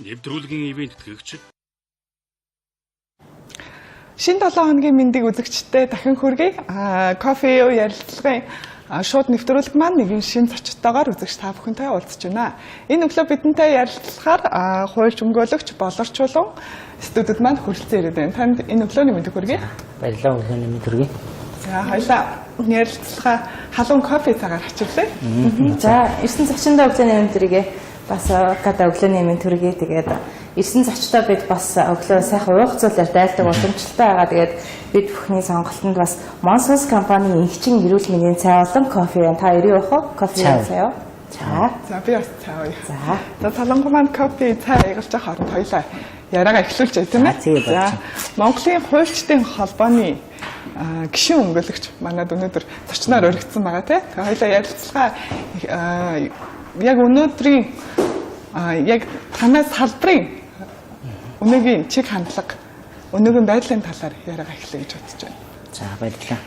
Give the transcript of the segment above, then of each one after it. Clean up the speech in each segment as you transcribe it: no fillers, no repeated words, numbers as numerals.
Нэвтрүүлгийн ивент тэтгэгч. Шинэ 7 хоногийн мэндийг үзэгчтэй дахин хүргэе. Кофе ярилцлагын шууд нэвтрүүлэг маань нэгэн шинэ зочдтойгоор үзэгч та бүхэнтэй уулзч байна. Энэ өглөө бидэнтэй ярилцлагаар хуульч өмгөөлөгч болорчулан студид маань хүрэлцэн ирээд байна. Танд энэ өглөөний мэндийг хүргэе. Баярлалаа, өглөөний мэнд хүргэе. За хоёлаа ярилцлага халуун кофе цагаар хачуулъя. За, ирсэн зочиндоо өглөөний мэнд хүргэе. Бас гадаа өглөөний мэнд хүргэе. Тэгээд ирсэн зочдоо бид бас өглөө сайхан уух зүйлээр дайлдаг боломжтой байгаа. Тэгээд бид бүхний сонголтод бас Monsoons компанийн инхчин эрүүл мэндийн цай болон кофе. Та ирээ явах уу? Кофе цай юу? За би бас цай ууя. За солонгон маань кофе цай аягалж байгаа хооронд хоёлаа яриагаа эхлүүлж байгаа тийм ээ. За Монголын хуульчдын холбооны гишүүн өмгөөлөгч манад өнөөдөр зочноор өргөцсөн байгаа тийм. Тэгээ хоёлаа ярилцлага яг өнөөдрийн яг танаас салбарын өнөөгийн чиг хандлага, өнөөгийн байдлын талаар яриагаа эхлэе гэж бодож байна. За баярлалаа.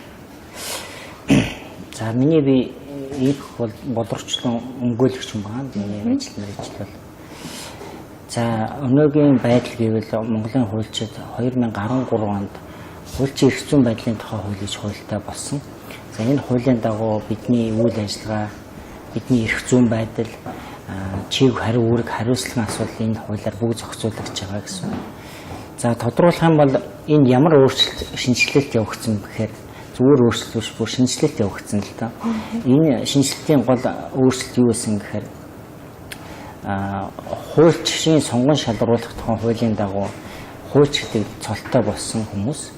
За миний би их бол боловсруулан өмгөөлөгч юм байна. Миний ажил мэргэжил бол. За өнөөгийн байдал гэвэл Монголын хуульчид 2013 онд хуульчийн эрх зүйн байдлын тухай хууль гэж хуультай болсон. За энэ хуулийн дагуу бидний үйл ажиллагаа, бидний эрх зүйн байдал, чиг хариу үүрэг хариуцлагын асуудал энэ хуулиар бүгд зохицуулагдж байгаа гэсэн. За тодруулах юм бол энэ ямар өөрчлөлт шинжилэлт явагдсан гэхээр зүгээр өөрчлөлт биш бүр шинжилэлт явагдсан л доо. Энэ шинжилэлтийн гол өөрчлөлт юу байсан гэхээр хуульчийн сонгон шалгаруулах тухай хуулийн дагуу хуульч гэдэг цолтой болсон хүмүүс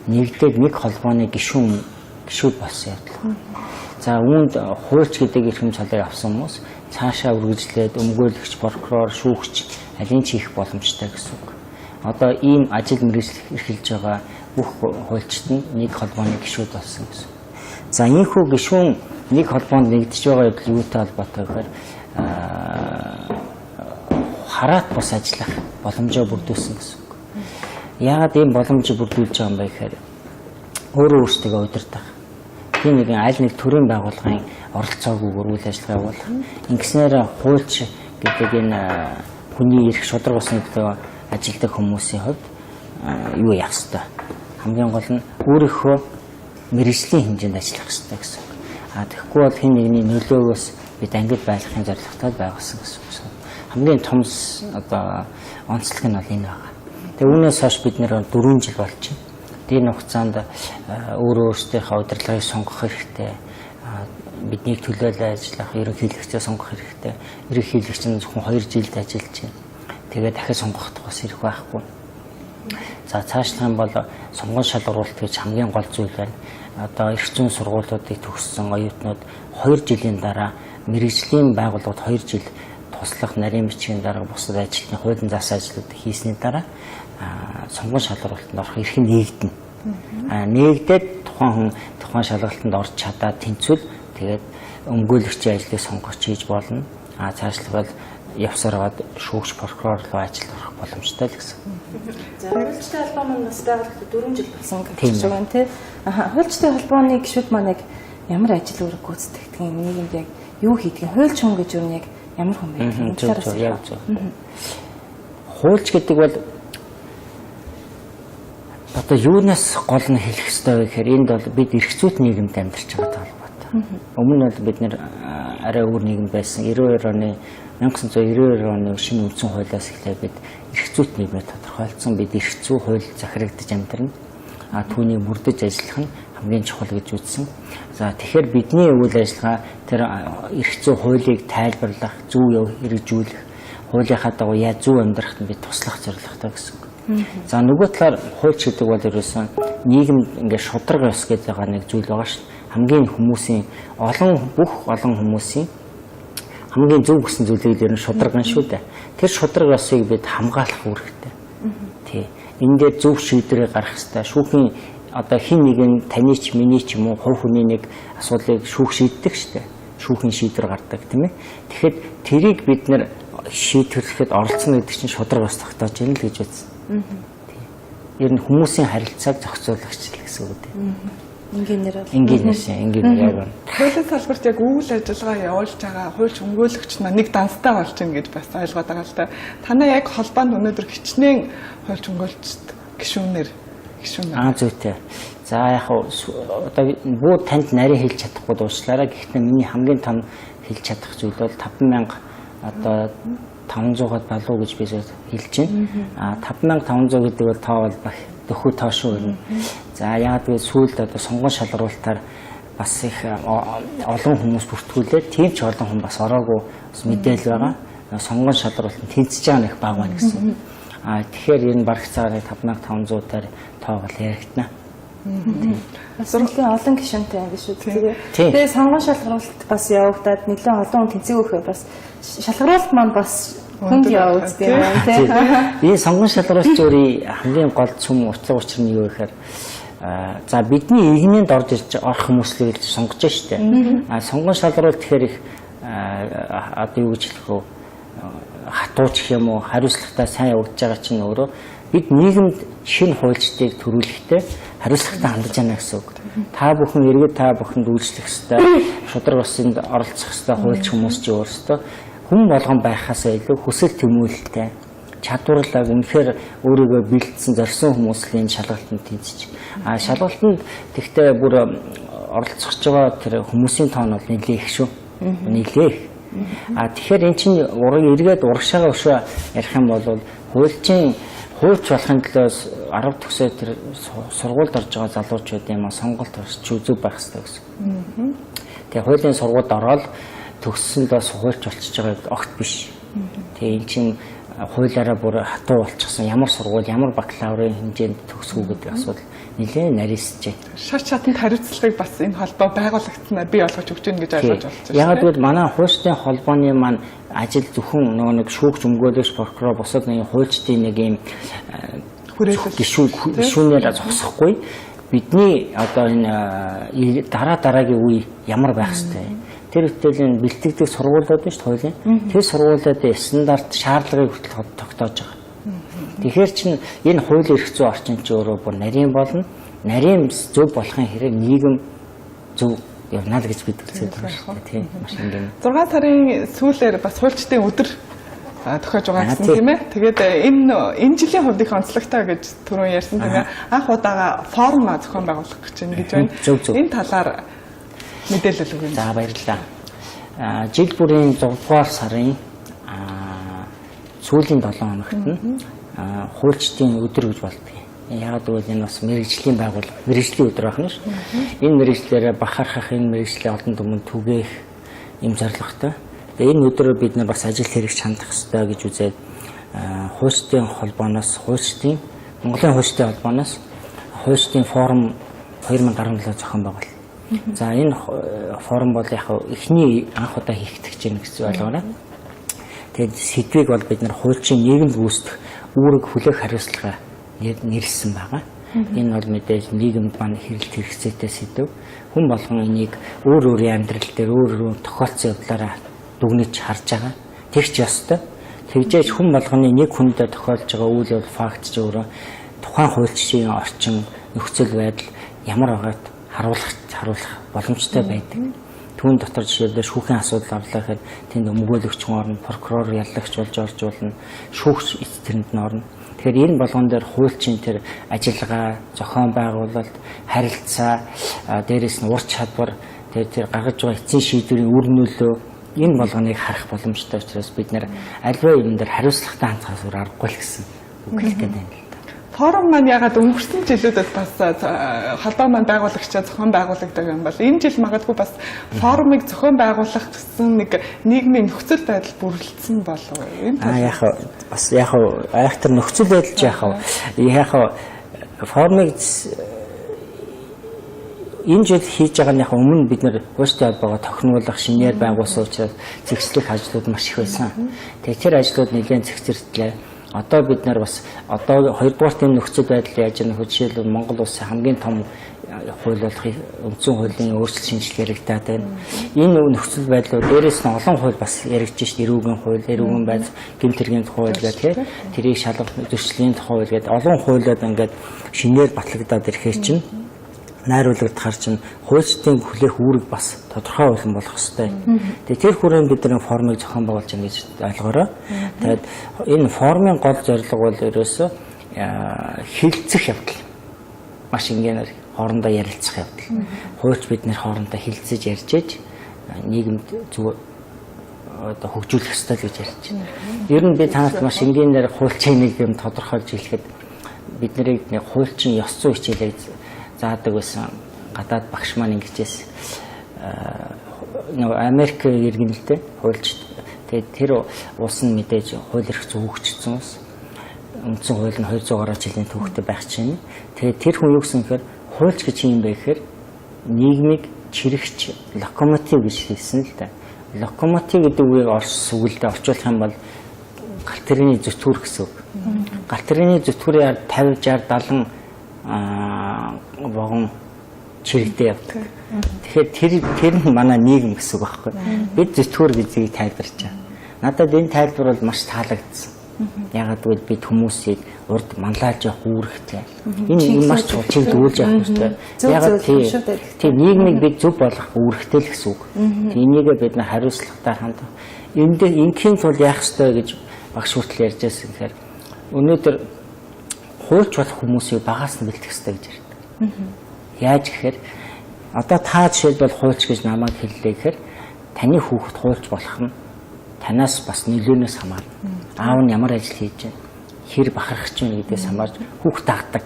нэгдээд нэг холбооны гишүүд болсон явдал. За үүнд хуульч гэдэг эрхэм цолыг авсан хүмүүс цаашаа үргэлжлээд өмгөөлөгч, прокурор, шүүгч алин ч хийх боломжтой гэсэн үг. Одоо ийм ажил мэргэжил эрхэлж байгаа бүх хуульчид нь нэг холбооны гишүүд болсон гэсэн. За ийхүү гишүүн нэг холбоонд нэгдэж байгаа явдал юутай холбоотой гэхээр хараат бус ажиллах боломжоо бүрдүүлсэн гэсэн үг. Яагаад ийм боломжийг бүрдүүлж байгаа юм бэ гэхээр өөрөө өөрсдөө удирдах. Тийм нэгэн аль нэг төрийн байгууллагын оролцоогүйгээр үйл ажиллагаа явуулах. Ингэснээр хуульч гэдэг энэ хүний эрх шударга усны төлөө ажилладаг хүмүүсийн хувьд юу яах ёстой? Хамгийн гол нь өөрийнхөө мэргэжлийн хэмжээнд ажиллах ёстой гэсэн. Тэгэхгүй бол хэн нэгний нөлөөгөөс бид ангид байлгахын зорилготой байгуулсан гэсэн. Хамгийн том одоо онцлог нь бол энэ байна. Тэгээ үүнээс хойш бид нэр 4 жил болж байна. Энэ хугацаанд өөрөөсдийнхөө удирдлагыг сонгох хэрэгтэй. Бидний төлөөлөл ажиллах, ерөнхийлөгчөө сонгох хэрэгтэй. Ерөнхийлөгч нь зөвхөн 2 жилд ажиллаж байна. Тэгээд дахиж сонгох бас ирэх байхгүй. За цаашлах юм бол сонгон шалгаруулалт гэж хамгийн гол зүйл байна. Одоо эрх зүйн сургуулиудыг төгссөн оюутнууд 2 жилийн дараа мэргэжлийн байгууллагууд 2 жил туслах нарийн бичгийн дараа бусад ажилтны хуулийн зас ажлуудыг хийсний дараа сонгон шалгаруулалтанд орох эрх нь нээгдэнэ. Нээгдээд тухайн шалгалтанд орж чадаад тэнцвэл тэгээд өмгөөлөгчийн ажлыг сонгож хийж болно. Цаашлбал явсараад шүүгч прокурор руу ажилд орох боломжтой л гэсэн. За хуульчтай холбоо маань бас байгуулагдаад 4 жил болсон гэж байна тийм. Хуульчтай холбооны гишүүд маань ямар ажил үүрэг гүйцэтгэдэг юм нийгэмд яг юу хийдэг юм? Хуульч хүн гэж юу яг ямар хүн бэ? Хуульч гэдэг бол одоо юунаас гол нь хэлэх ёстой вэ гэхээр энд бол бид эрх зүйт нийгэмд амьдарч байгаа холбоотой. Өмнө нь бид нэр арай өөр нийгэм байсан. 1992 оны шинэ үндсэн хуулиас эхлээд бид эрх зүйт нийгмээр тодорхойлцсон. Бид эрх зүй хууль захирагдаж амьдарна. Түүний мөрдөж ажиллах нь хамгийн чухал гэж үзсэн. За тэгэхээр бидний үйл ажиллагаа тэр эрх зүй хуулийг тайлбарлах, зөв хэрэгжүүлэх, хуулийнхаа дагуу яаж зөв амьдрахад бид туслах зорилготой гэсэн. За нөгөө талаар хуульч гэдэг бол ерөөсөн нийгэмд ингээд шударга ёс гэдэг нэг зүйл байгаа шүү. Хамгийн хүмүүсийн бүх олон хүмүүсийн хамгийн зөв гэсэн зүйлийг ер нь шударган шүү дээ. Тэр шударга ёсыг бид хамгаалах үүрэгтэй. Тий. Энд дээр зөв шийдвэрээ гаргах хэрэгтэй. Шүүхийн одоо хин нэгэн таны ч миний ч юм уу хувь хүний нэг асуудлыг шүүх шийддэг шүү дээ. Шүүхийн шийдвэр гардаг тийм ээ. Тэгэхэд тэрийг бид нэр шийдвэрлэхэд оролцсон гэдэг чинь шударга ёс тогтоож байна л гэж үзсэн. Ер нь хүмүүсийн харилцааг зохицуулагч гэсэн үг дээ. Энгийнээр бол. Энгийнээр яг байна. Хуулийн салбарт яг үйл ажиллагаа явуулж байгаа хуульч өмгөөлөгч маань нэг данстай болж байна гэж бас ойлгоод байгаа л да. Танай яг холбоонд өнөөдөр хичнээн хуульч өмгөөлөгчд гишүүнээр. Зүйтэй. За яг одоо бүү танд нарийн хэлж чадахгүй дуучлаарай. Гэхдээ миний хамгийн том хэлж чадах зүйл бол 5000 одоо 500-аад балуу гэж би хэлж байна. 5500 гэдэг бол тоо бол дөхөв тоо шүү байна. За яг би сүүлд одоо сонгон шалгаруулалтаар бас их олон хүмүүс бүртгүүлээд тийм ч олон хүн бас ороогүй мэдээлэл байгаа. Сонгон шалгаруулалт тэнцэж байгаа нэг баг байна гэсэн. Тэгэхээр энэ барах цагаар 5500-аар тоо бол яригдана. Асуултын олон гишүүнтэй юм биш үү? Тэгээ сонгон шалгаруулалт бас явагдаад нэлээд олон хүн тэнцээгүйхээ бас шалгаруулалт маань бас хүнд явагддаг юм тийм. Энэ сонгон шалгаруулалтын хамгийн гол цөм учир нь юу гэхээр за бидний игнэнд орж ирж орох хүмүүсийг сонгож штэ. Сонгон шалгаруулалт тэгэхээр их одоо юу гэж хэлэх вэ? Хатууч гэх юм уу хариуцлагатай сайн явагдаж байгаа чинь өөрөө бид нийгэмд шинэ хуульчдыг төрүүлэхдээ хариуцлагатай хандж байна гэсэн үг. Та бүхэн эргээд та бүхэнд үйлчлэх ёстой, шудраг усанд оролцох ёстой хуульч хүмүүс ч өөрсдөө хүн болгон байхаас илүү хүсэл тэмүүлэлтэй чадварлаг үнэхээр өөрийгөө бэлдсэн зорьсон хүмүүсийн шалгалтанд тэнцэж. Шалгалтанд тэгтээ бүр оролцож байгаа тэр хүмүүсийн тоон бол нэлээд их шүү. Нэлээд их. Тэгэхээр эн чинь эргээд урагшаага өшөө ярих юм бол хуульч болохын төлөө 10 төгсөө тэр сургуульд орж байгаа залуучуудын сонголт орч үзүү байх хэрэгтэй гэсэн. Тэгээ хуулийн сургуульд ороод төгссөндөө хуульч болчихж байгаа огт биш. Тэгээ эн чинь хуулиараа бүр хатуу болчихсон ямар сургууль ямар бакалаврын хэмжээнд төгсгүү гэдэг асуудал нэлээд нарийсж байна. Шат шатанд хариуцлагыг бас энэ холбоо байгуулагдсанаар бий болгож өгч гэнэ гэж ойлгож байна. Яг л манай хуульчдын холбооны маань ажил зөвхөн нэг шүүгч өмгөөлөгч прокурор бусад нэг хуульчдын нэг юм гишүүнээр зогсохгүй бидний одоо энэ дараагийн үе ямар байх ёстой. Тэр хөтөлийн бэлтгэдэг сургуулиуд шүү дээ хуулийн. Тэр сургуулиудын стандарт шаардлагыг хүртэл тогтоож байгаа. Тэгэхээр чин энэ хуулийн эрх зүйн орчин чинь өөрөө бүр нарийн болно. Нарийн зөв болохын хэрэг нийгэм зөв явна л гэж бид үзээд байгаа шүү дээ. Тийм маш энгэн. 6 сарын сүүлээр бас хуульчдын өдөр тохиож байгаа гэсэн тийм ээ. Тэгээд энэ жилийн хувьдын онцлогтой гэж түрүүн ярьсан тийм ээ. Анх удаага форум зохион байгуулах гэж байна гэж байна. Энэ талаар мэдээлэл өгье. За баярлалаа. Жил бүрийн 6 дугаар сарын сүүлийн 7 хоногт нь хуульчдын өдөр гэж болдог. Яг л энэ бас мэрэгжлийн байгууллага, мэрэгжлийн өдөр байна шүү. Энэ мэрэгжлээр бахархах, энэ мэрэгжлийн олон түмэнд түгээх юм зорилготой. Тэгээ энэ өдрөөр бид нар бас ажил хэрэгч хандах хэрэгтэй гэж үзээд хуульчдын холбооноос, Монголын хуульчдын холбооноос хуульчдын форум 2017 зохион байгуулсан. За энэ форум бол яг эхний анх удаа хийгдэж байна гэсэн ойлгоорой. Тэгээд сэдвийг бол бид нар хуульчийн нийгэмд үүсэх үүрэг хүлээх хариуцлага нэрлсэн байгаа. Энэ бол мэдээж нийгэмд маань хэрэглэх хэрэгцээтэй сэдв. Хүн болгон энийг өөр өөрийн амьдрал дээр өөр тохиолдсон явдлаараа дүгнэж харж байгаа. Тэгч ёстой. Тэгжээж хүн болгоны нэг хүндээ тохиолж байгаа үйл явдал факт ч өөрөө тухайн хуульчийн орчин нөхцөл байдал ямар байгаад харуулах боломжтой байдаг. Түүн дотор жишээлбэл шүүхийн асуудал авлаа гэхэд тэнд өмгөөлөгч орно, прокурор яллагч болж орж болно, шүүгч эцэрэнд нь орно. Тэгэхээр энэ болгон дээр хуульчийн тэр ажиллагаа, зохион байгуулалт, харилцаа, дээрээс нь ур чадвар, тэр гаргаж байгаа эцсийн шийдвэрийн үр нөлөө энэ болгоныг харах боломжтой учраас бид нэр аливаа юм дээр хариуцлагатай хандхаас өөр аргагүй л гэсэн үг хэлэх гээд байна. Форум маань ягаад өнгөрсөн жилүүдэд бас холбоо маань байгуулагчаа зохион байгуулагддаг юм бол энэ жил магадгүй бас форумыг зохион байгуулах гэсэн нэг нийгмийн нөхцөл байдал бүрэлдсэн болов уу? Яг айхтар нөхцөл байдал форумыг энэ жил хийж байгаа нь өмнө бид нэр хуульчдын холбоогоо тохируулах шинээр байгуулсан учраас зэгцлэх ажлууд маш их байсан. Тэгээ тэр ажлууд нэлээд зэгцэртлээ. Одоо бид нар бас одоо 2 дугаарт энэ нөхцөл байдал яаж яах вэ? Жишээлбэл Монгол улсын хамгийн том хууль болох үндсэн хуулийн өөрчлөлт шинжилгээ яригдаад байна. Энэ нөхцөл байдлаар дээрээс нь олон хууль бас яригдж шít эрүүгийн хууль, эрүүгийн байц, гэмт хэргийн хууль гэдэг тэрийг шалгах зөрчлийн хууль гэдэг олон хуулиуд ингээд шинээр батлагдаад ирэхээр чинь найруулагт харж нь хуульчдын хүлээх үүрэг бас тодорхой болон болох ёстой. Тэгээд тэр хүрээнд бид нэг формыг зохион байгуулж байгаа гэж ойлгоорой. Тэгээд энэ формын гол зорилго бол ерөөсөө хилцэх явдал. Маш энгийнээр хоорондоо ярилцах явдал. Хуульч бид нэр хоорондоо хилцэж ярьж ээж нийгэмд зөв одоо хөгжүүлэх ёстой гэж ярьж байна. Ер нь би танарт маш энгийнээр хуульчийн нэг юм тодорхойлж хэлэхэд бид нарыг нэг хуульчийн ёс зүйн хичээлийг заадаг байсан гадаад багш маань ингэжээс нэг Америк иргэнэлтэй хуульч. Тэгээд тэр улс нь мэдээж хууль эрх зүйн хөгжсөн ус. Үндсэн хууль нь 200 гаруй жилийн түүхтэй байх чинь. Тэгээд тэр хүн юу гэсэн гэхээр хуульч гэж юм бэ гэхээр нийгмийг чирэгч локомотив гэж хэлсэн л да. Локомотив гэдэг үгийг орс үгэлдээ орчуулах юм бол галт тэрэгний зүтгүүр гэсэн үг. Галт тэрэгний зүтгүүрээр 50 60 70 вагон чирэгдээ явдаг. Тэгэхээр тэр нь манай нийгэм гэсэн үг байхгүй. Бид зүтгүүр гэдгийг тайлбарч байгаа. Надад энэ тайлбар бол маш таалагдсан. Ягаад гэвэл бид хүмүүсийг урд манлайлж явах үүрэгтэй. Энэ маш чухал дүүлж явах хэрэгтэй. Ягаад тийм нийгмийг бид зөв болгох үүрэгтэй л гэсэн үг. Энийгээ бид хариуцлагатай хандах. Ингийн тул яах ёстой гэж багш хүртэл ярьж байсан гэхээр өнөөдөр хуульч болох хүмүүсийг багаас нь бэлтгэх ёстой гэж ярьдаг. Яаж гэхээр одоо та жишээлбэл хуульч гэж намайг хэллээ гэхээр таны хүүхэд хуульч болох нь танаас бас нөлөөнөөс хамаарна. Аав нь ямар ажил хийж байна, хэр бахархаж байна гэдгээс хамаарч хүүхд дагдаг.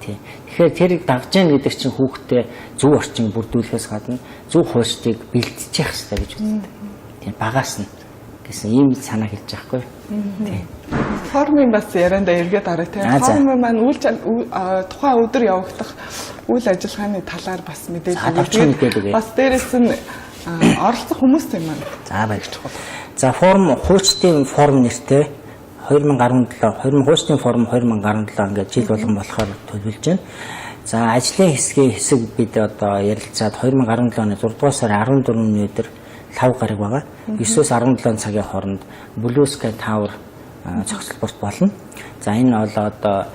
Тийм. Тэгэхээр тэрийг дагж яах гэдэг чинь хүүхдээ зөв орчин бүрдүүлэхээс гадна зөв хуульчдыг бэлтжих хэрэгтэй гэж үздэг. Тийм багаас нь гэсэн ийм санаа хэлж байхгүй. Тийм. Формын бас ярианда эргээд арай тийм. Формын маань тухайн өдөр явагдах үйл ажиллагааны талаар бас мэдээлэл. Бас дээрэс нь оролцох хүмүүс юм байна. За баярлалаа. За форум хуульчдын форум нэртэй 2017 хуульчдын форум 2017 ингээд жил болгон болохоор төлөвлөж байна. За ажлын хэсгийн хэсэг бид одоо ярилцаад 2017 оны 6 дугаар сарын 14-ний өдөр 5 гараг байгаа. 9-өөс 17 цагийн хооронд Blue Sky Tower зохицолборт болно. За энэ бол одоо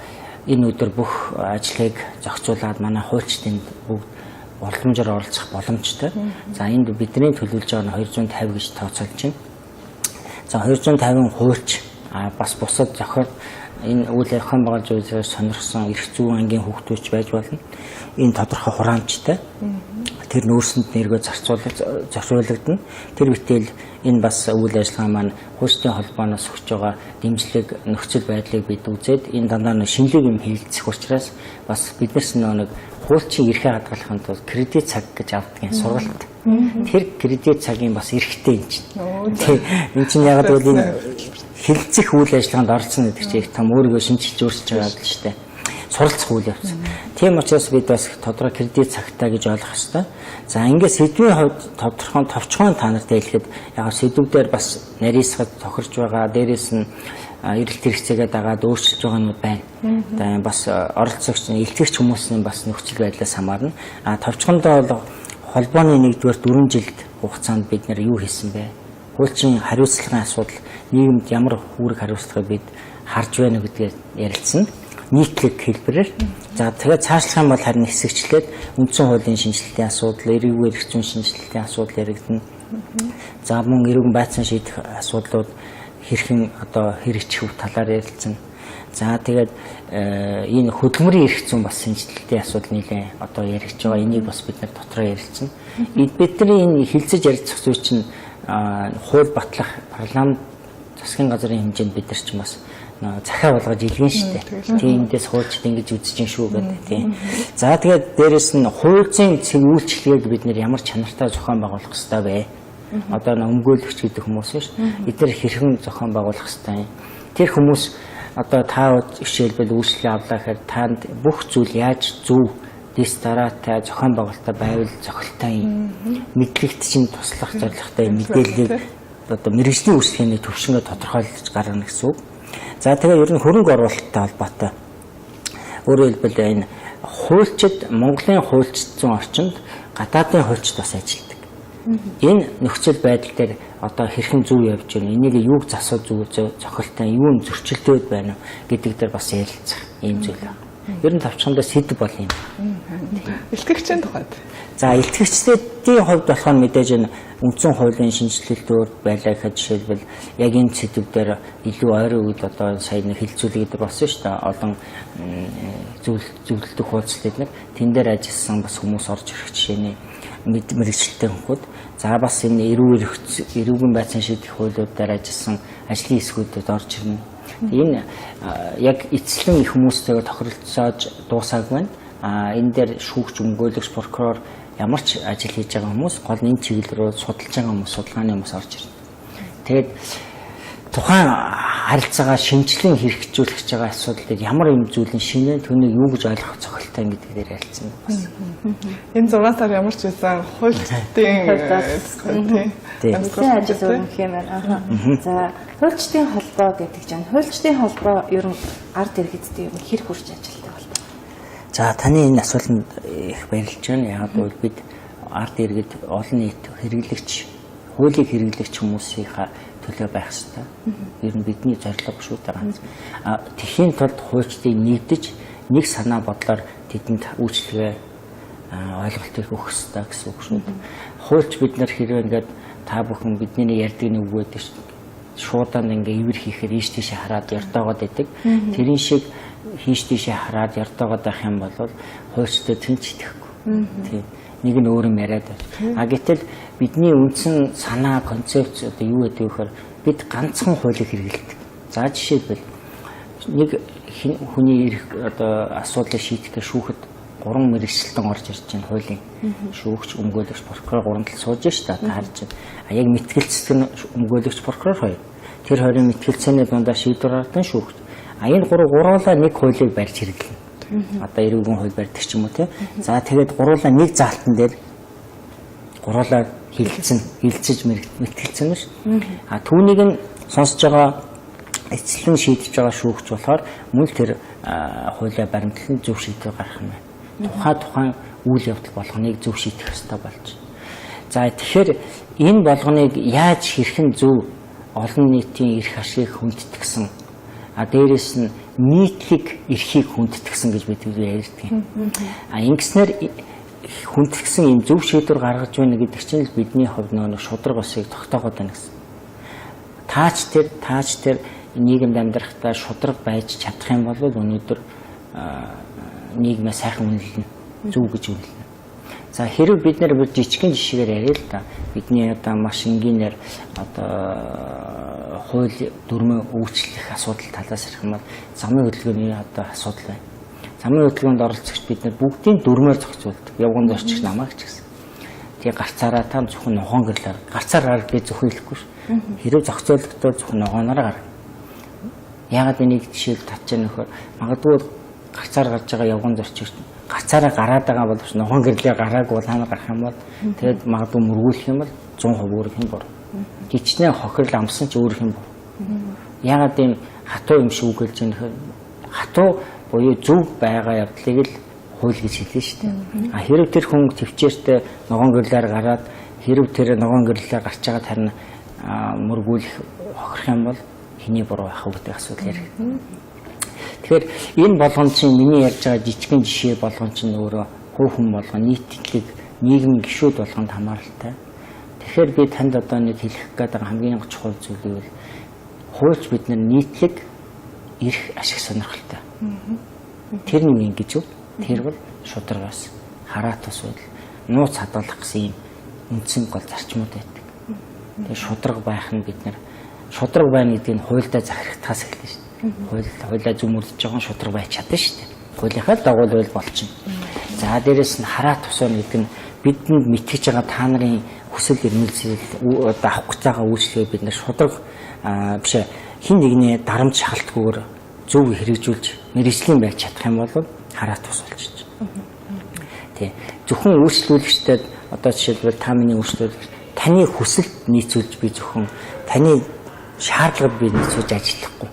энэ өдөр бүх ажлыг зохицуулаад манай хуульчдын бүгд боломжоор оролцох боломжтой. За энд бидний төлөвлөж байгаа нь 250 гэж тооцоолж байна. За 250 хуульч бас бусад зохиол энэ үйл ярихын байгаа зүйлээс сонирхсон эрх зүйн ангийн хүүхдүүч байж болно. Энэ тодорхой хураамжтай. Тэр нөөцөнд нэргөө зарцуулагдана. Тэр битэл энэ бас үйл ажиллагаа маань хуульчдын холбооноос өгч байгаа дэмжлэг нөхцөл байдлыг бид үзээд энэ дандаа шинэлэг юм хэлэлцэх учраас бас биднээс нэг хуульчийн эрхээ хадгалахын тулд кредит цаг гэж авдгийн сургалт. Тэр кредит цагийн бас эрхтэй юм чинь. Энэ чинь яг л энэ хилцэх үйл ажиллагаанд орсон гэдэг чинь их том өөрийгөө шинжилж өөрчилж байгаа л шүү дээ. Суралцах үйл явц. Тийм учраас бид бас тодорхой кредит цагтаа гэж ойлгох ёстой. За ингээд сэдвийн хувьд тодорхой товчхон та нартай хэлэхэд яг сэдвүүдээр бас нарийсгад тохирч байгаа. Дээрээс нь эрэлт хэрэгцээгээ дагаад өөрчилж байгаа нь байна. За бас оролцогч, илтгэгч хүмүүсийн бас нөхцөл байдлаас хамаарна. Товчхондоо бол холбооны 1-р 4 жилд хугацаанд бид нэр юу хийсэн бэ? Хуульчийн хариуцлагын асуудал, нийгэмд ямар үүрэг хариуцлагыг бид харж байна гэдгээр ярилцсан. Нийтлэг хэлбэрээр. За тэгээд цаашлах юм бол харин хэсэгчлээд үндсэн хуулийн шинжилгээний асуудал, эрүүл эрх зүйн шинжилгээний асуудал яригдана. За мөн эрүүл байцаан шийдэх асуудлууд хэрхэн одоо хэрэгжих талаар ярилцсан. За тэгээд энэ хөдөлмөрийн эрх зүйн бас шинжилгээний асуудал нэлээд одоо яригдж байгаа. Энийг бас бид нар дотроо ярилцсан. Бидний энэ хилцэж ярилцах зүйл чинь хууль батлах парламент засгийн газрын хэмжээнд бид нар ч бас захиа болгож илгэн штэ. Тиймдээс хуульчд ингэж үзэж ин шүү гэдэг тийм. За тэгээд дээрэс нь хуулийн цэг үйлчлэгийг бид нэр ямар чанартай зохион байгуулах хэрэгтэй вэ? Одоо өмгөөлөгч гэдэг хүмүүс шүү. Эдгээр хэрхэн зохион байгуулах хэрэгтэй? Тэр хүмүүс одоо та жишээлбэл үйлчлэл авлаа гэхээр танд бүх зүйл яаж зөв дэс дараатай зохион байгуулалтаа байвал зохилтой юм. Мэдлэгт чинь туслах зорилготой мэдээллийг одоо мэргэжлийн үйлчлэгээний төвшнгөө тодорхойлж гаргана гэсэн үг. За тэгээ ер нь хөрөнгө оруулалттай холбоотой. Өөрөөр хэлбэл энэ хуульчид Монголын хуульч зүйн орчинд гадаадын хуульчид бас ажилладаг. Энэ нөхцөл байдал дээр одоо хэрхэн зөв явж байна? Энийг юуг засах зөв зохилтой, юу зөрчилдөд байна гэдэг дээр бас ярилцах юм зүйл байна. Ер нь тавчхандаа сэдв бол юм. Илтгэгчийн тухайд. За илтгэгчдийн хувьд болохоор мэдээж энэ үндсэн хуулийн шинжилэлтүүд байлаа гэхэд жишээлбэл яг энэ сэдвээр илүү ойрын үед одоо сая нэг хилцүүлэг гэдэг болсон шүү дээ. Олон зөвлөлтөх хуудасд нэг тэн дээр ажилласан бас хүмүүс орж ирэх жишээний мэргэжилтэй хүмүүс. За бас энэ эрүүгийн байцаан шийдэх хуулиудаар ажилласан ажлын хэсгүүдэд орж ирнэ. Энэ яг эцлэн их хүмүүстэйгээ тохиролцоож дуусаагүй байна. Энэ дээр шүүгч, өмгөөлөгч, прокурор ямар ч ажил хийж байгаа хүмүүс гол энэ чиглэл рүү судалж байгаа хүмүүс, судалгааны хүмүүс орж ирнэ. Тэгээд тухайн харилцаагаа шинжилэн хэрэгжүүлэх гэж байгаа асуудлыг ямар юм зүйлэн шинэ түүнийг юу гэж ойлгох цохилтой гэдэг дээр ярилцсан бас. Энэ 6 сар ямар ч байсан хуульчдын ажил өрнөх юм байна. За хуульчдын холбоо гэдэг чинь хуульчдын холбоо ер нь ард иргэдтэй ер нь хэр хүрч ажилтдаг болов? За таны энэ асуултанд их баярлж байна. Яг бол бид ард иргэд олон нийт хэрэглэгч, хуулийг хэрэглэгч хүмүүсийнхаа төлөө байх хэрэгтэй. Ер нь бидний зорилго шүү дээ. Тэхийн тулд хуульчдыг нэгдэж нэг санаа бодлоор тэдэнд үйлчлэгээ ойлголтыг өгөх хэрэгтэй гэсэн үг шүү дээ. Хуульч бид нар хэрвээ ингээд та бүхэн бидний ярьдаг нэг үг байдаг шүү. Шууданд ингээ ивэр хийхээр ийш тийшээ хараад яртаагаад байдаг. Тэрийн шиг хийш тийшээ хараад яртаагаад байх юм бол хуульчдад тэнч итгэхгүй. Тийм. Нэг нь өөр юм яриад байна. Гэтэл бидний үндсэн санаа, концепц одоо юу гэдэг вэ гэхээр бид ганцхан хуулийг хэрэглэдэг. За жишээлбэл нэг хүний эрх одоо асуудлыг шийдэхдээ шүүхэд 3 мэргэжилтэн орж ирж байна хуулийн. Шүүгч, өмгөөлөгч, прокурор 3 тал сууж шүү дээ. Та харж байна. Яг мэтгэлцдэг нь өмгөөлөгч, прокурор хоёр. Тэр хоёрын мэтгэлцээний дундаа шийдвэр гаргадаг шүүгч. Энэ гуруулаа нэг хуулийг барьж хэрэглэнэ. Одоо эрүүгийн хууль барьдаг ч юм уу тий. За тэгээд гуруулаа нэг заалтан дээр гуруулаа хилцэж мэтгэлцэн нь шүү. Түүнийг нь сонсож байгаа эцлэн шийдэж байгаа шүүгч болохоор мөн тэр хуулиа баримтлан зөв шийдвэр гаргах юм байна. Тухайн үйл явдал болгоныг зөв шийдэх ёстой болж. За тэгэхээр энэ болгоныг яаж хэрхэн зөв олон нийтийн эрх ашигыг хүндэтгсэн дээрээс нь нийтлэг эрхийг хүндэтгсэн гэж бид ярьдаг юм. Ингэснээр хүндэтгсэн юм зөв шийдвэр гаргаж байна гэдэг чинь бидний хувьд нэг шудраг усыг тогтоогоод байна гэсэн. Таач тэр нийгэмд амьдрахдаа шудраг байж чадах юм бол өнөөдөр нийгмээ сайхан үнэлнэ, зөв гэж үнэлнэ. За хэрэг бид нэр жижигхэн жишгээр яриа л да. Бидний одоо маш энгийнээр одоо хууль дүрмээ өөрчлөх асуудал талаас ярих юм бол замын хөдөлгөөний одоо асуудал байна. Замын хөдөлгөөнд оролцогч бид нар бүгдийн дүрмээр зохицуулдаг. Явган зорчигч намайг ч гэсэн. Тэгээ гарцаараа та зөвхөн ногоон гэрлээр гарцаар гарах би зөвхөн хэлэхгүй ш. Хэрэг зохицуулалтаа зөвхөн ногооноор гарах. Яагаад энийг жишээл татж яах нөхөр магадгүй гарцаар гарч байгаа явган зорчигч гарцаараа гараад байгаа боловч ногоон гэрлээ гараагүй бол хаана гарах юм бол тэгээд магадгүй мөргүүлэх юм бол 100% өөрөх юм бор. Гичнээ хохирол амсан ч өөрөх юм бор. Яагаад ийм хатуу юм шиг үгэлж байгаа нөхөр хатуу буюу зөв байгаа явдлыг л хууль гэж хэлнэ шүү дээ. Хэрэг тэр хүн төвчээртэй ногоон гэрлээр гараад хэрэг тэр ногоон гэрлээ гарч байгаа тарин мөргүүлэх хохирох юм бол хэний буруу байх вэ гэдэг асуудал ярих. Тэгэхээр энэ болгон чинь миний ярьж байгаа жижигхэн жишээ болгон чинь өөрөө хувь хүн болгон нийтлэг нийгмийн гишүүд болгонд хамааралтай. Тэгэхээр би танд одоо нэг хэлэх гээд байгаа хамгийн чухал зүйл нь хуульч бид нар нийтлэг эрх ашиг сонирхолтой. Тэр нэг ингэж үү? Тэр бол шударгаас хараат ус байдал нууц хадгалах гэсэн юм үндсэн гол зарчмууд байдаг. Тэгээ шударга байх нь бид нар шударга байна гэдэг нь хуульдаа захирагдахаас эхэлнэ шүү дээ. Хуулиа зүмөрлөж байгаа шударга байж чадна шүү дээ. Хуулийнхаа дагуулвал болчихно. За дээрэс нь хараат тусаа гэдэг нь бидэнд мэтгэж байгаа та нарын хүсэл эрмэлзэл авах гэж байгаа үйлчлэгээ бид нар шударга биш хин нэгний дарамт шалтгүйгээр зөв хэрэгжүүлж мэргэжлийн байж чадах юм бол хараат тус болчих. Тий. Зөвхөн үйлчлүүлэгчдэд одоо жишээлбэл та миний үйлчлүүлэгч таны хүсэлд нийцүүлж би зөвхөн таны шаардлагад би нийцүүлж ажиллахгүй.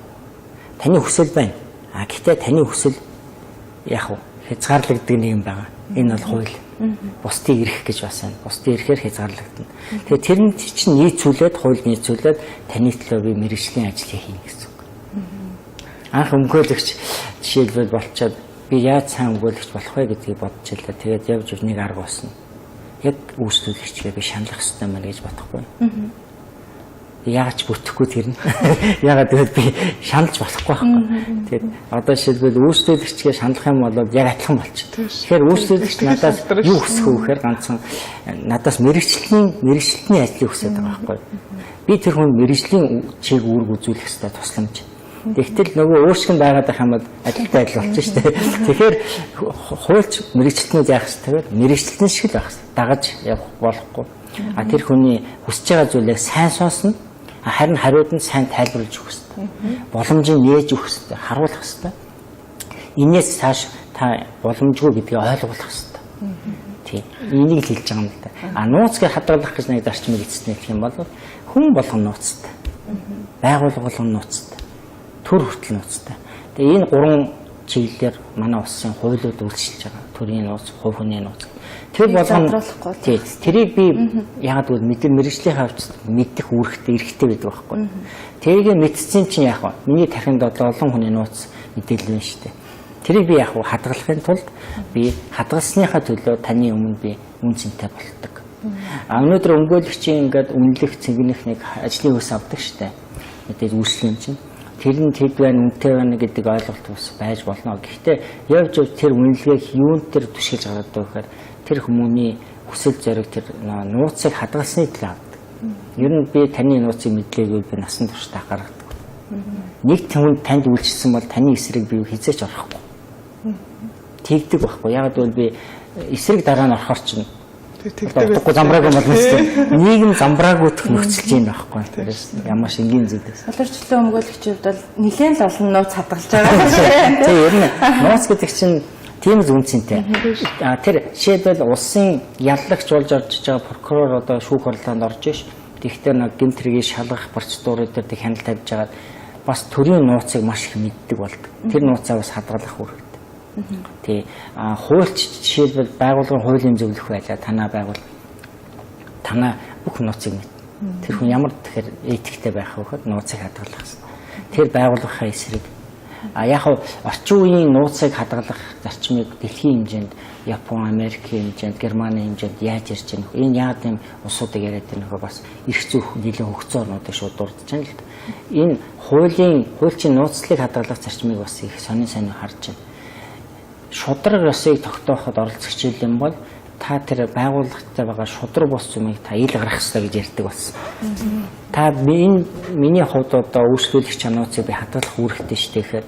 Таны хүсэл байна. Гэхдээ таны хүсэл яг уу хязгаарлагддаг нэг юм байгаа. Энэ бол хууль. Бусдын эрх гэж бас байна. Бусдын эрхээр хязгаарлагдана. Тэгэхээр тэрний чинь нийцүүлээд хууль нийцүүлээд таны төлөө би мэргэжлийн ажлыг хийнэ гэсэн үг. Анх өмгөөлөгч жишээлбэл болчоод би яаж сайн өгөөлөгч болох вэ гэдгийг бодож илээ. Тэгээд явж нэг арга болсон. Яг үйлчлүүлэгчгээ би шаналх хэрэгтэй мэн гэж бодохгүй. Яаж бүтэхгүй тэр нь. Ягаад гэвэл би шаналж болохгүй байхгүй. Тэгээд одоо шилбэл үйлчлүүлэгчгээ шаналх юм бол яг адилхан болчихно. Тэгэхээр үйлчлүүлэгч надаас юу хүсэх вэ гэхээр ганцхан надаас мэрэгчлэлтний ажлыг хүсэж байгаа байхгүй. Би тэр хүн мэрэгжлийн чиг үүрэг үзүүлэх хэрэгтэй тусламж. Тэгтэл нөгөө өөрсгөн байгаад байх юм бол адилтай адил болчих шүү дээ. Тэгэхээр хуульч мэрэгчлэнүүд яах вэ? Мэрэгчлэн шиг л байх хэрэгтэй. Дагаж явах болохгүй. Тэр хүний хүсэж байгаа зүйлийг сайн сонсно. Харин хариуд нь сайн тайлбарлаж өгөх хэрэгтэй. Боломжийг нээж өгөх хэрэгтэй. Харуулах хэрэгтэй. Инээс цааш та боломжгүй гэдгийг ойлгуулах хэрэгтэй. Тийм. Энийг л хэлж байгаа юм л да. Нууцыг хадгалах гэж нэг зарчмыг эцэснэ гэх юм бол хүн болгон нууцтай. Байгууллага болгон нууцтай. Төр хүртэл нууцтай. Тэгээ энэ гурван чиглэлээр манай улсын хуулиуд үйлчилж байгаа. Төрийн нууц, хувь хүний нууц. Тэр болгон тэрийг би яагаад гэвэл мэрэгжлийн хавцад мэдэх үүрэгтэй эрхтэй байдаг байхгүй. Тэрийг мэдсэн чинь яах вэ? Миний тархинд олон хүний нууц мэдээлэл байна шүү дээ. Тэрийг би яах вэ? Хадгалахын тулд би хадгалсныхаа төлөө таны өмнө би үн цэнтэй болдог. Өнөөдөр өмгөөлөгчийн ингээд үнэлэх, цэгнэх нэг ажлын хөөс авдаг шүү дээ. Мэдээж үйлчлэн чинь тэр нь тэд байна, үнэтэй байна гэдэг ойлголт ус байж болно. Гэхдээ явж тэр үнэлгээг юунд тэр түшгэлж гаргадаг вэ гэхээр тэр хүмүүний хүсэл зориг тэр нууцыг хадгалсны төлөө авдаг. Ер нь би таны нууцыг мэдлээгүй би насан туршдаа гаргадаг. Нэг хүн танд үйлчилсэн бол таны эсрэг би хизээч орохгүй. Тэгдэг байхгүй. Яг л би эсрэг дараа нь орохоор чинь тэгдэггүй замбрааг юм болно шүү дээ. Нийгэм замбрааг өтөх нөхцөлж юм байхгүй. Ямар ч энгийн зүйлээс. Боловсролын өмгөөлөгчид бол нэлээд л олон нууц хадгалж байгаа шүү. Тийм ер нь нууц гэдэг чинь тийм л үнцэнтэй. Тэр жишээлбэл улсын яллагч болж орж байгаа прокурор одоо шүүх хурлаанд орж иш. Тэгэхдээ нэг гэмт хэргийг шалгах процедурууд дээр хяналт тавьж байгаа бас төрийн нууцыг маш их мэддэг болдог. Тэр нууцаа бас хадгалах үүрэгтэй. Тий. Хуульч жишээлбэл байгууллагын хуулийн зөвлөх байлаа. Танаа байгуул. Танаа бүх нууцыг мэд. Тэр хүн ямар тэгэхээр этиктэй байх вэ гэхэд нууцыг хадгалах гэсэн. Тэр байгууллагын эсрэг яг орчин үеийн нууцыг хадгалах зарчмыг дэлхийн хэмжээнд Япон, Америкийн хэмжээнд, Германы хэмжээнд яаж ирж байна вэ? Энэ яг тийм улсуудыг яриад байгаа нөхөө бас эрх зүйн нэлээд хөгцсөн орнуудыг шууд дурдж байна л да. Энэ хуульчийн нууцлыг хадгалах зарчмыг бас их сонин харж байна. Шудраг ёсыг тогтооход оролцох хичээл юм бол та тэр байгууллагатай байгаа шудраг бус юмыг та ил гаргах хэрэгтэй гэж ярьдаг болсон. Та миний хувьд одоо үйлчлүүлэх чанууцыг би хадгалах үүрэгтэй шүү дээ гэхээр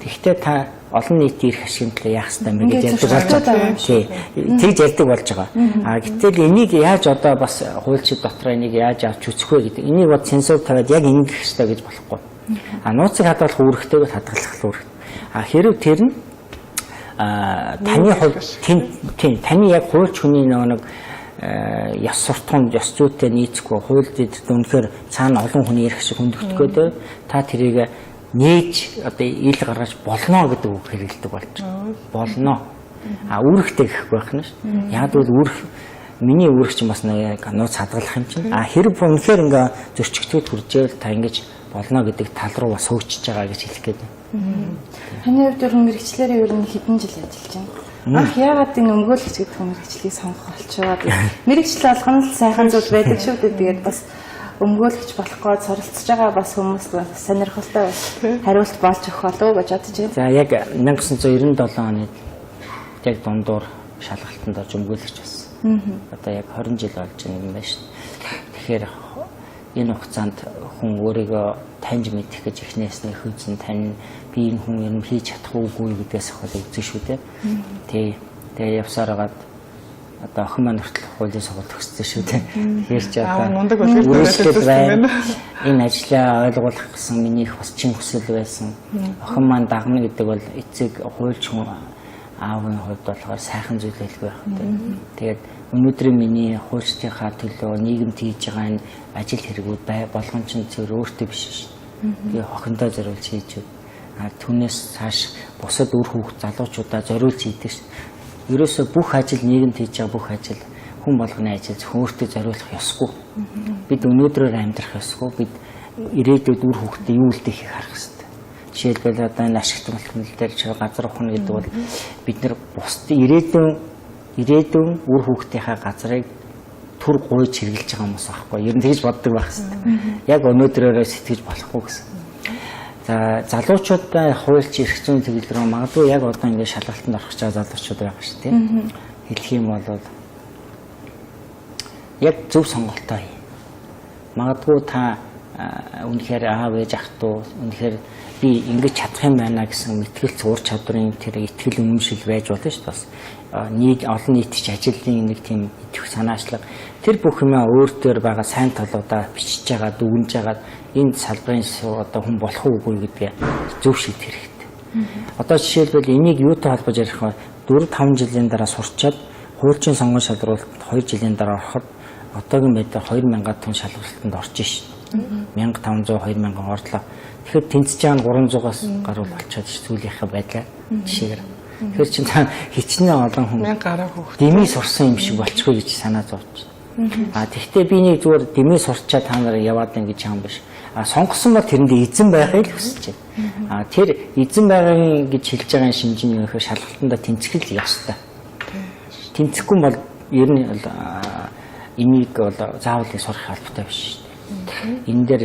тэгвэл та олон нийтийн эрх ашигын төлөө яах хэрэгтэй юм бэ гэж ярьдаг болж байгаа. Тий. Тэгж ярьдаг болж байгаа. Гэтэл энийг яаж одоо бас хуульчид дотор энийг яаж авч үзэх вэ гэдэг. Энийг бод цензур тавиад яг ингэх хэрэгтэй гэж болохгүй. Нууцыг хадгалах үүрэгтэйг хадгалах үүрэгтэй. Хэрэг тэр нь таны хувьд тийм таны яг хуульч хүний нэг яс суртахуун ёс зүйтэй нийцэхгүй хуульд үнэхээр цаана олон хүний ярих шиг хөндөгдөхгүйтэй та тэрийг нээж одоо ил гаргаж болно гэдэг үг хэрэгэлдэг болж болно. Үүрэгтэй гэхгүй байх нь ш. Яг бол миний үүрэг чинь бас нэг нууц хадгалах юм чинь. Хэрэг үнэхээр ингээ зөрчигдөхөд хүржээл та ингэж болно гэдэг тал руу бас хөгжиж байгаа гэж хэлэх гээд байна. Таны хувьд мэрэгчлэрээ ер нь хэдэн жил ажиллаж байна? Яагаад энэ өмгөөлөгч гэдэг мэрэгчлийг сонгох болчиход мэрэгчлэл болгоно л сайхан зүйл байдаг шүү дээ. Тэгээд бас өмгөөлөгч болох гээд суралцж байгаа бас хүмүүс сонирхолтой хариулт болж өгөх болов уу гэж бодож байна. За яг 1997 оны яг дундуур шалгалтанд орж өмгөөлөгч болсон. Одоо яг 20 жил болж байгаа юм байна шүү. Тэгэхээр энэ хугацаанд хүн өөрийгөө таньж мэдэх гэж эхнээс нь хүйцэн тань би энэ хүн юм хийж чадах уугүй гэдгээс ахвал үзэн шүү дээ. Тэгээ явсаар хагаад одоо охин маань хүртэл хуулийн сургалт өгсөн шүү дээ. Тэгэхээр ч одоо үргэлжлээд байна. Энэ ажлаа ойлгуулах гэсэн миний их бас чин хүсэл байсан. Охин маань дагна гэдэг бол эцэг хуульч хүн аавын хувьд болохоор сайхан зүйл хэлгүй байх гэдэг. Тэгээд өнөөдрийн миний хуульчдынхаа төлөө нийгэмд хийж байгаа энэ ажил хэрэгүүд болгон ч зөв өөртөө биш шүү дээ. Би охиндоо зориулж хийж түүнээс цааш бусад үр хүүхд залуучуудаа зориулж хийдэг шүү дээ. Ерөөсөө бүх ажил нийгэмд хийж байгаа бүх ажил хүн болгоны ажил зөвхөн өөртөө зориулах ёсгүй. Бид өнөөдрөөр амьдрах ёсгүй. Бид ирээдүйд үр хүүхдэд юу үлдэхийг харах хэрэгтэй. Жишээлбэл одоо энэ ашигт мэлтмэл дээр ч газар ухна гэдэг бол бид нар бусд ирээдүйн үр хүүхдийнхаа газрыг түр гуйж хэрэгжилж байгаа хүмүүс аахгүй. Ер нь тэгж боддог байх хэвээр. Яг өнөөдрөөрөө сэтгэж болохгүй гэсэн. За залуучуудаа хуульч эрх зүйн төгөл рүү магадгүй яг одоо ингээд шалгалтанд орох гэж байгаа залуучууд байгаа шүү дээ. Хэлэх юм бол яг зөв сонголтоо хий. Магадгүй та үнэхээр аав ээж ах トゥ үнэхээр би ингэж чадах юм байна гэсэн мэтгэлц ур чадварын тэр итгэл үнэмшил байж болно шүү дээ. Бас нэг олон нийтч ажлын нэг тийм итгэх санаачлаг тэр бүх юмаа өөртөө байгаа сайн талуудаа бичиж байгаа, дүгнж байгаа энэ салбарын одоо хүн болох уугүй гэдгээ зөв шийдэх хэрэгтэй. Одоо жишээлбэл энийг юутай холбож ярих вэ? 4-5 жилийн дараа сурчаад хуульчийн сонгон шалралт 2 жилийн дараа ороход одоогийн байдлаар 2000 тонн шалралтанд орж шин. 1500 2000 орлоо. Тэгэхээр тэнцэж байгаа нь 300-аас гаруй болчиход сүүлийнхээ байдлаа жишээгээр. Тэгэхээр чинь та хичнээн олон хүн 1000 гаруй хүүхд дэмий сурсан юм шиг болчихгүй гэж санаа зовж байна. Тэгэхдээ би нэг зүгээр дэмий сурчаад та нарыг яваад ингэж юм биш. Сонгосон бол тэрэндээ эзэн байхыг л хүсэж байна. Тэр эзэн байгаагийн гэж хэлж байгаа шинжийн юу гэхээр шалгалтанда тэнцэх л ёстой. Тэнцэхгүй бол ер нь энийг бол заавал сурах албатай биш шүү дээ. Энэ дээр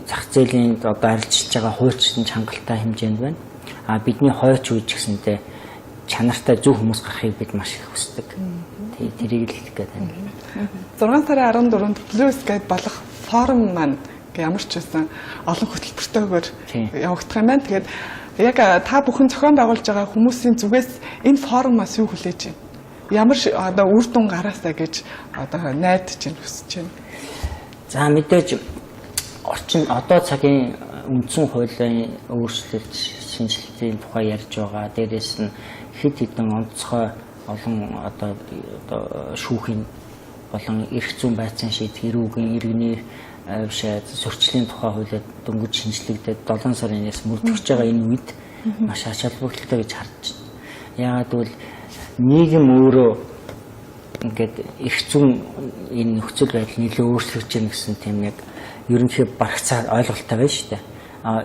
зах зээлийн одоо арилжиж байгаа хуульчдын чангалтай хэмжээнд байна. Бидний хойч үеч гэсэнтэй чанартай зөв хүмүүс гарахыг бид маш их хүсдэг. Тэрийг л хэлэх гээд байна. 6 сарын 14-нд плюс гэд болох форум маань ямар ч байсан олон хөтөлбөртөйгээр явагдах юм байна. Тэгээд яг та бүхэн зохион байгуулж байгаа хүмүүсийн зүгээс энэ форумаас юу хүлээж байна? Ямар одоо үр дүн гараасаа гэж одоо найдаж байна, хүсэж байна. За мэдээж орчин одоо цагийн үндсэн хуулийн өөрчлөлт шинжилгээний тухай ярьж байгаа. Дээрээс нь хэд хэдэн онцгой олон одоо шүүхийн болон эрх зүйн байцаан шийдэх эрүүгийн иргэний авшаа зөрчлийн тухай хуулиуд дөнгөж шинжлэгдээд 7 сарын 1-ээс мөрдөгч байгаа энэ үед маш ач холбогдолтой гэж харж байна. Яагаад гэвэл нийгэм өөрөө ингээд эрх зүйн энэ нөхцөл байдал нэлээд өөрчлөгдөж байна гэсэн тийм яг ерөнхий багцаа ойлголттой байна шүү дээ.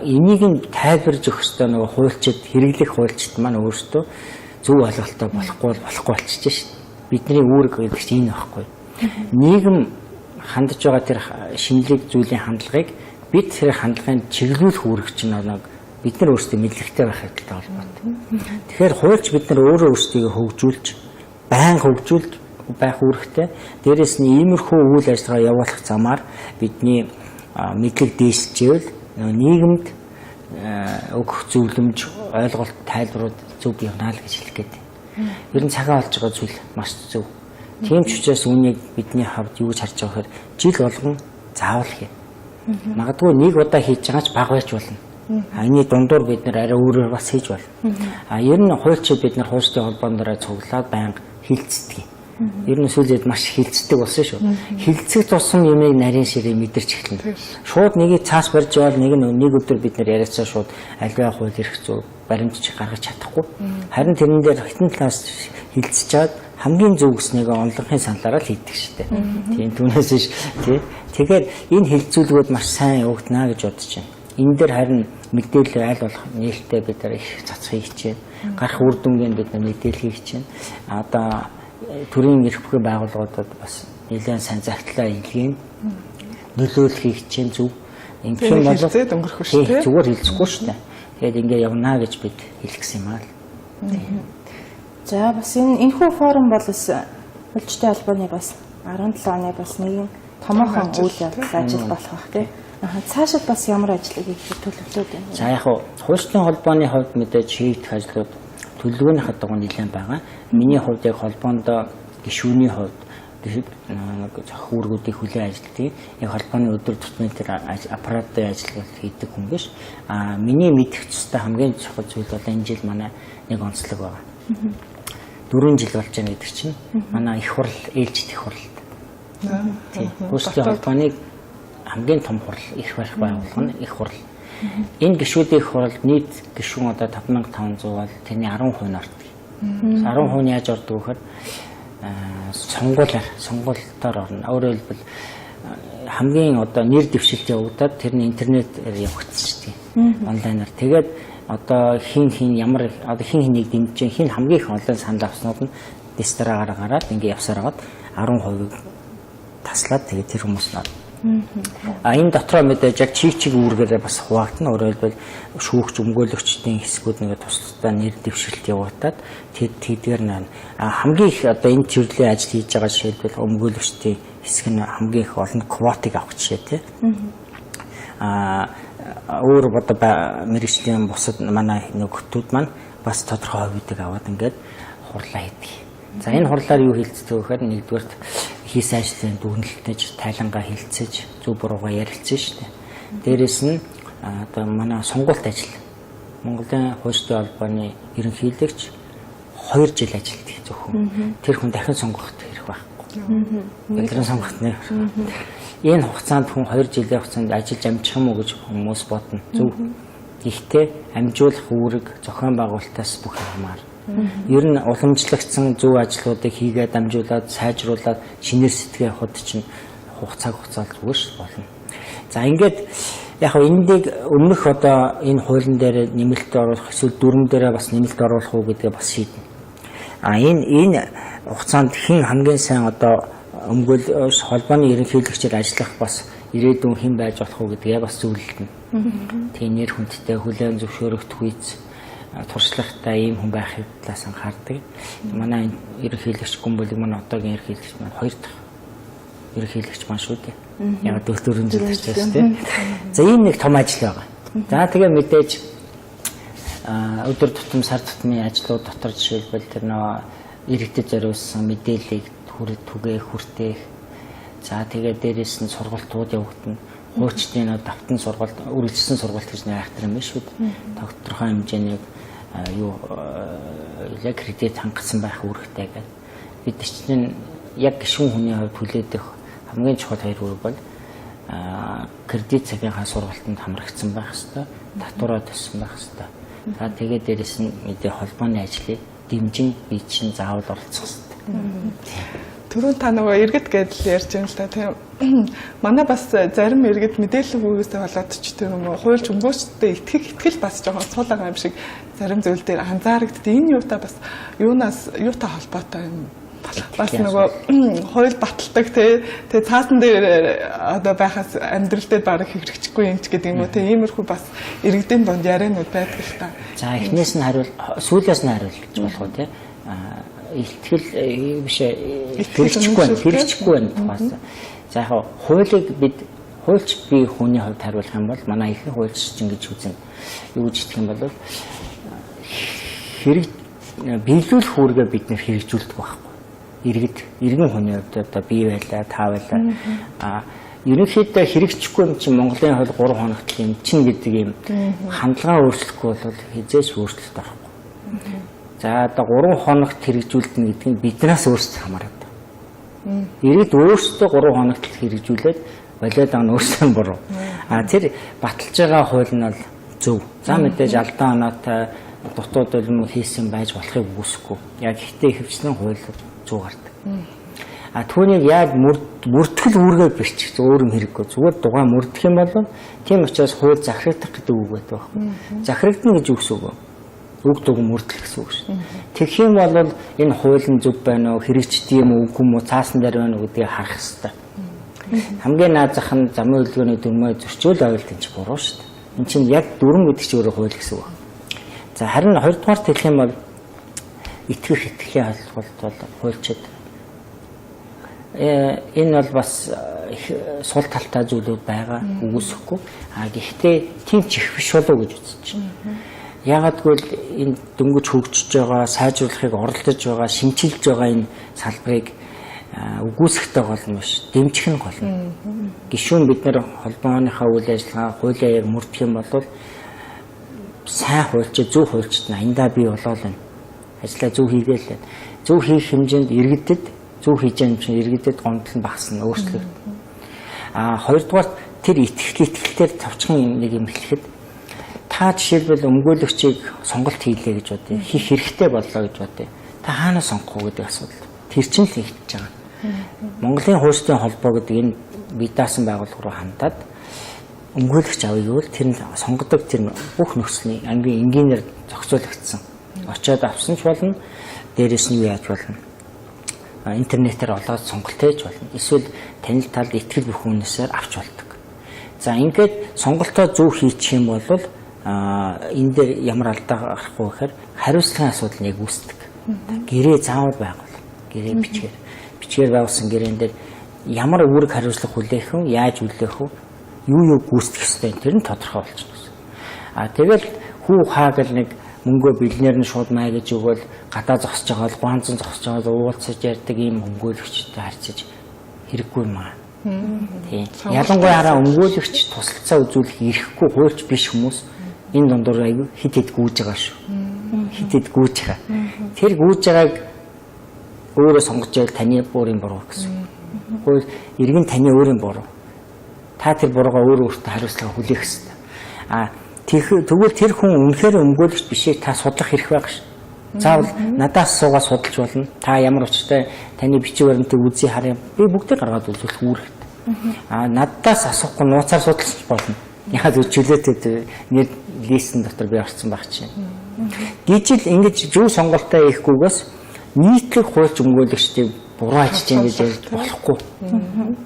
Энийг нь тайлбарж өгөх ёстой нөгөө хуульчид хэрэглэх хуульчид маань өөрсдөө зөв ойлголттой болохгүй болчихж шүү дээ. Бидний үүрэг гэдэг чинь энэ байхгүй. Нийгэм хандж байгаа тэр шинэлэг зүйлийн хандлагыг бид тэр хандлагыг чиглүүлэх үүрэг чинь бид нар өөрсдөө мэдлэгтэй байх хэрэгтэй холбоотой. Тэгэхээр хуульч бид нар өөрөө өөрсдийгөө хөгжүүлж байнга хөгжүүлж байх үүрэгтэй. Дээрээс нь иймэрхүү үйл ажиллагаа явуулах замаар бидний мэдлэг дээшилжээл нийгэмд өгөх зөвлөмж, ойлголт, тайлбарууд зөв явна л гэж хэлэх гээд. Ер нь цагаан болж байгаа зүйл маш зөв. Тийм ч учраас үүнийг бидний хавьд юу гэж харж байгаа гэхээр жил болгон заавал хий. Магадгүй нэг удаа хийж байгаач бага байж болно. Энэний дундуур бид нар арай өөрөөр бас хийж болно. Ер нь хуульчид бид нар хуульчдын холбоон дээр цуглаад байнга хилцдэг. Ер нь сүүлээд маш хилцдэг болсон шүү. Хилцэх тусам юмыг нарийн ширээ мэдэрч эхэлнэ. Шууд нэгийг цаас барьж явал нэг өдөр бид нар яриацаа шууд альваа хууль эрх зүй баримтч гаргаж чадахгүй. Харин тэрэн дээр хитэн талаас хилцэж чад хамгийн зөв гэснийг онлогын саналаараа л хийдэг шүү дээ. Тийм түүнээс биш тий. Тэгэхээр энэ хилцүүлгүүд маш сайн явагдана гэж бодож байна. Энэ дээр харин мэдээлэл айл болох нээлттэй бид нар их цацхыг хичээнэ. Гарах үр дүнгийн бид нар мэдээлэл хичээнэ. Одоо төрийн эрх бүхий байгууллагуудад бас нэлээд сайн загтлаа илгээн нөлөөлөхийг хичээн зөв. Ингэм бол өнгөрөх шүү дээ. Зүгээр хэлцэхгүй шүү дээ. Тэгээд ингэ явна гэж бид хэлчихсэн юм аа л. За бас энэхүү форум бол бас хүлжтэй холбооны бас 17 оны бас нэгэн томоохон үйл явдал ажил болох бах тий. Цаашид бас ямар ажлыг хийх төлөвлөд байна. За яг хуульчдын холбооны хувьд мэдээж хийгдэх ажлууд төлөвлөгөөний хадгалт нэлээд байгаа. Миний хувьд яг холбоонд гишүүний хувьд зохиургуудыг хүлээн ажилладаг. Яг холбооны өдөр тутмын тэр аппаратын ажиллагааг хийдэг хүн биш. Миний мэдэх цустай хамгийн чухал зүйл бол энэ жил манай нэг онцлог байгаа. 4 жил болж байгаа гэдэг чинь манай их хурл, ээлжид их хурл. Тийм. Хуульчдын холбооны хамгийн том хурл, их барих байгууллага нь их хурл. Энэ гишүүдийн хуралд нийт гишүүн одоо 5500 бол тэрний 10% нь ордог. 10% нь яаж ордог вэ гэхээр сонгуулиор орно. Өөрөөр хэлбэл хамгийн одоо нэр дэвшилт явагдаад тэр нь интернетээр явагдчихжээ. Онлайнаар. Тэгээд одоо хин ямар одоо хин хэнийг дэмжиж хин хамгийн их онлайн санал авснууд нь дистрагаараа гараад ингээ явсаар хагаад 10% таслаад тэгээд тэр хүмүүс нь энэ дотроо мэдээж яг чиг үүргээрээ бас хуваагдана. Өөрөөр хэлбэл шүүгч өмгөөлөгчдийн хэсгүүд нэгэ тусдаа нэр дэвшилт явагдаад тэдгээр нь хамгийн их одоо энэ төрлийн ажил хийж байгаа жишээлбэл өмгөөлөгчдийн хэсэг нь хамгийн их олон квотыг авах жишээ тийм. Өөр одоо мэргэжлийн бусад манай нөхдөд маань бас тодорхой хувийг аваад ингээд хурлаа хийдэг. За энэ хурлаар юу хэлцдэг вэ гэхээр нэгдүгээрт хийсэн ажлын дүгнэлтэж тайлангаа хэлцэж зөв буруугаа ярилцсан шүү дээ. Дээрээс нь одоо манай сонгуульт ажил Монголын хуульчдын холбооны ерөнхийлөгч 2 жил ажилладаг зөвхөн. Тэр хүн дахин сонгогдох хэрэг байхгүй. Тэр сонгогдох нэ. Энэ хугацаанд хүн 2 жилийн хугацаанд ажиллаж амжих юм уу гэж хүмүүс бодно. Зөв. Гэхдээ амжуулах үүрэг зохион байгуулалтаас бүх юмар. Ер нь уламжлагдсан зөв ажлуудыг хийгээд дамжуулаад сайжруулад шинээр сэтгэе явахд чинь хугацааг зүгээр ш болно. За ингээд яг энийг өмнөх одоо энэ хуулийн дээр нэмэлт оруулах эсвэл дүрм дээр бас нэмэлт оруулах уу гэдгээ бас шийднэ. Энэ хугацаанд хэн хамгийн сайн одоо өмгөөл холбооны ерөнхийлөгчөөр ажиллах бас ирээдүйн хэн байж болох уу гэдгээ бас зөвлөлдөнө. Тийм нэр хүндтэй хүлээн зөвшөөрөгдөх үйц туршлагатай ийм хүн байхыг талаас анхаардаг. Манай ерөнхийлөгч гүмбөлөг манай одоогийн ерөнхийлөгч маань 2 дахь ерөнхийлөгч маань шүү дээ. Яг 4 жил ажиллаж тийм. За ийм нэг том ажил байгаа. За тэгээ мэдээж өдөр тутам сар тутмын ажлууд дотор жишээлбэл тэр нөө иргэдэд зориулсан мэдээллийг түгээх хүртээх. За тэгээ дээрээс нь сургалтууд явагдана. Хуульчдын давтан сургалт, үргэлжлсэн сургалт гэж нэрхтэр юм шүү дээ. Тодорхой хэмжээний кредит хангасан байх үүрэгтэй гэдэг. Бид чинь яг гишүүн хүний хувьд хүлээдэх хамгийн чухал 2 үүрэг бол кредит цагийнхаа сургалтанд хамрагдсан байх ёстой, татвараа төссөн байх ёстой. За тэгээд дээрэс нь мэдээ холбооны ажлыг дэмжин бие чинь заавал оролцох ёстой. Түрүүн та нөгөө иргэд гэдэл ярьж байна л да тийм. Манай бас зарим иргэд мэдээлэл өгөөсөө болоод ч тийм юм уу хуульч өмгөөлчтэй итгэл бас жоохон цул байгаа юм шиг зарим зүйл дээр анзаарэгддэг. Энэ юутай бас юутай холбоотой юм. Бас нөгөө хууль баталдаг тэгээ цаасан дээр одоо байхаас амьдрал дээр бараг хэрэгжихгүй юм ч гэдэг юм уу тийм иймэрхүү бас иргэдийн донд яриануд байдаг л та. За эхнээс нь хариул сүүлээс нь хариул гэж болох уу тийм. Итгэл биш хэрэгжихгүй байна тухайсан. За яг хуулийг бид хуульч бие хүний хувьд хариулах юм бол манай ихэнх хуульччин гэж үзнэ. Юу гэж хэлэх юм бол хэрэг биелүүлэх үүргээ бид нэр хэрэгжүүлдэг байхгүй. Иргэн хүний хувьд одоо бие байлаа, та байлаа. Ерөнхийдөө хэрэгжихгүй юм чинь Монголын хувьд 3 хоногт юм чин гэдэг юм хандлага өөрчлөхгүй бол хизээч өөрчлөлт орохгүй. За одоо 3 хоногт хэрэгжүүлнэ гэдэг нь биднээс өөрсдөө хамаардаг. Иргэд өөрсдөө 3 хоногт хэрэгжүүлээд болоод байгаа нь өөрсдөө буруу. Тэр баталж байгаа хууль нь бол зөв. За мэдээж алдаа оноотой дутууд улам хийсэн байж болохыг үгүйсэхгүй. Яг ихтэй хөвчлэн хууль зөв гардаг. Түүнийг яг мөрдгөл үүргээ бичиж өөр юм хэрэггүй. Зүгээр дугаа мөрдөх юм бол тийм учраас хууль захирагдах гэдэг үг байдаг байхгүй. Захирагдана гэж үгс үг. Үг дуг мөрдөх гэсэн үг шүү. Тэгэх юм бол энэ хууль нь зөв байна уу, хэрэгждэг юм уу, үгүй юм уу, цаасан дээр байна уу гэдгийг харах хэрэгтэй. Хамгийн наад зах нь замын хөдөлгөөний дүрмээ зөрчил ойлт энэ ч буруу шүү дээ. Энд чинь яг дүрм гэдэг чинь өөрөө хууль гэсэн үг. За харин 2 дугаарт хэлэх юм бол итгэх итгэлийн холболт бол хуульчид энэ бол бас сул талтай зүйлүүд байгаа үгүйсэхгүй. Гэхдээ тийм ч их биш болов гэж үзэж байна. Яагаад гэвэл энэ дөнгөж хөгжиж байгаа, сайжруулахыг оролдож байгаа, шинчилж байгаа энэ салбарыг үгүйсэхтэй гол нь биш, дэмжих нь гол нь. Гишүүн бид нэр холбооныхаа үйл ажиллагаа хуулиа яг мөрдөх юм бол сайн хуульч, зөв хуульчд нь аяндаа бий болоод байна. Ажлаа зөв хийгээл байна. Зөв хийх хэмжээнд иргэдэд зөв хийж байгаа юм чинь иргэдэд гомдол нь багасна, өөрчлөгдөн. Хоёрдугаар тэр итгэлээр тавчхан нэг юм хэлэхэд та жишээлбэл өмгөөлөгчийг сонголт хийлээ гэж бодъё. Хийх хэрэгтэй боллоо гэж бодъё. Та хаанаас сонгох вэ гэдэг асуудал. Тэр чинь л хийгдэж байгаа. Монголын хуульчдын холбоо гэдэг энэ бие даасан байгууллага руу хандаад өмгөөлөгч авъя гэвэл тэр нь сонгодог тэр бүх нөхцөлийн ангийн энгийнээр зохицуулагдсан. Очоод авсан ч болно. Дээрээс нь юу яаж болно? Интернетээр олоод сонголт хийж болно. Эсвэл танил талд итгэл бүх үнээсээр авч болдог. За ингээд сонголтоо зөв хийчих юм бол энэ дээр ямар алдаа гарахгүй гэхээр хариуцлагын асуудал нэг үүсдэг. Гэрээ заавал байгуул. Гэрээ бичгээр байгуулсан гэрээн дээр ямар үүрэг хариуцлага хүлээх вэ? Яаж хүлээх вэ? Юу гүйцэтгэх ёстой тэр нь тодорхой болчихно. Тэгэл хүү хаагал нэг мөнгөө бэлнээр нь шууд маа гэж өгөөл гадаа зогсож байгаа бол гуанзан зогсож байгаа бол уулзаж ярьдаг ийм өмгөөлөгчтэй харьцаж хэрэггүй юм аа. Тийм. Ялангуяа өмгөөлөгч тусалцаа үзүүлэх ирэхгүй хуульч биш хүмүүс энэ дундуур аягүй хит хит гүйж байгаа шүү. Хит хит гүйж байгаа. Тэр гүйж байгааг өөрөө сонгож байвал таны өөрийн буруу гэсэн. Хууль иргэн таны өөрийн буруу. Та тэр буруугаа өөртөө хариуцлага хүлээх хэрэгтэй. Тэгвэл тэр хүн үнэхээр өмгөөлөгч бишээ та судлах хэрэг байгаа ш. Заавал надаас суугаад судалж болно. Та ямар учиртай таны бичиг баримтыг үзье харъя. Би бүгдийг гаргаад үзүүлэх үүрэгтэй. Надаас асуухгүй нууцаар судалж болно. Яг чөлөөтэй нэг листэн дотор би орсон байх чинь. Гижил ингэж зөв сонголтоо хийхгүйгээс нийтлэг хуульч өмгөөлөгчдийг буруу ажиллаж байгаа гэж ярьж болохгүй.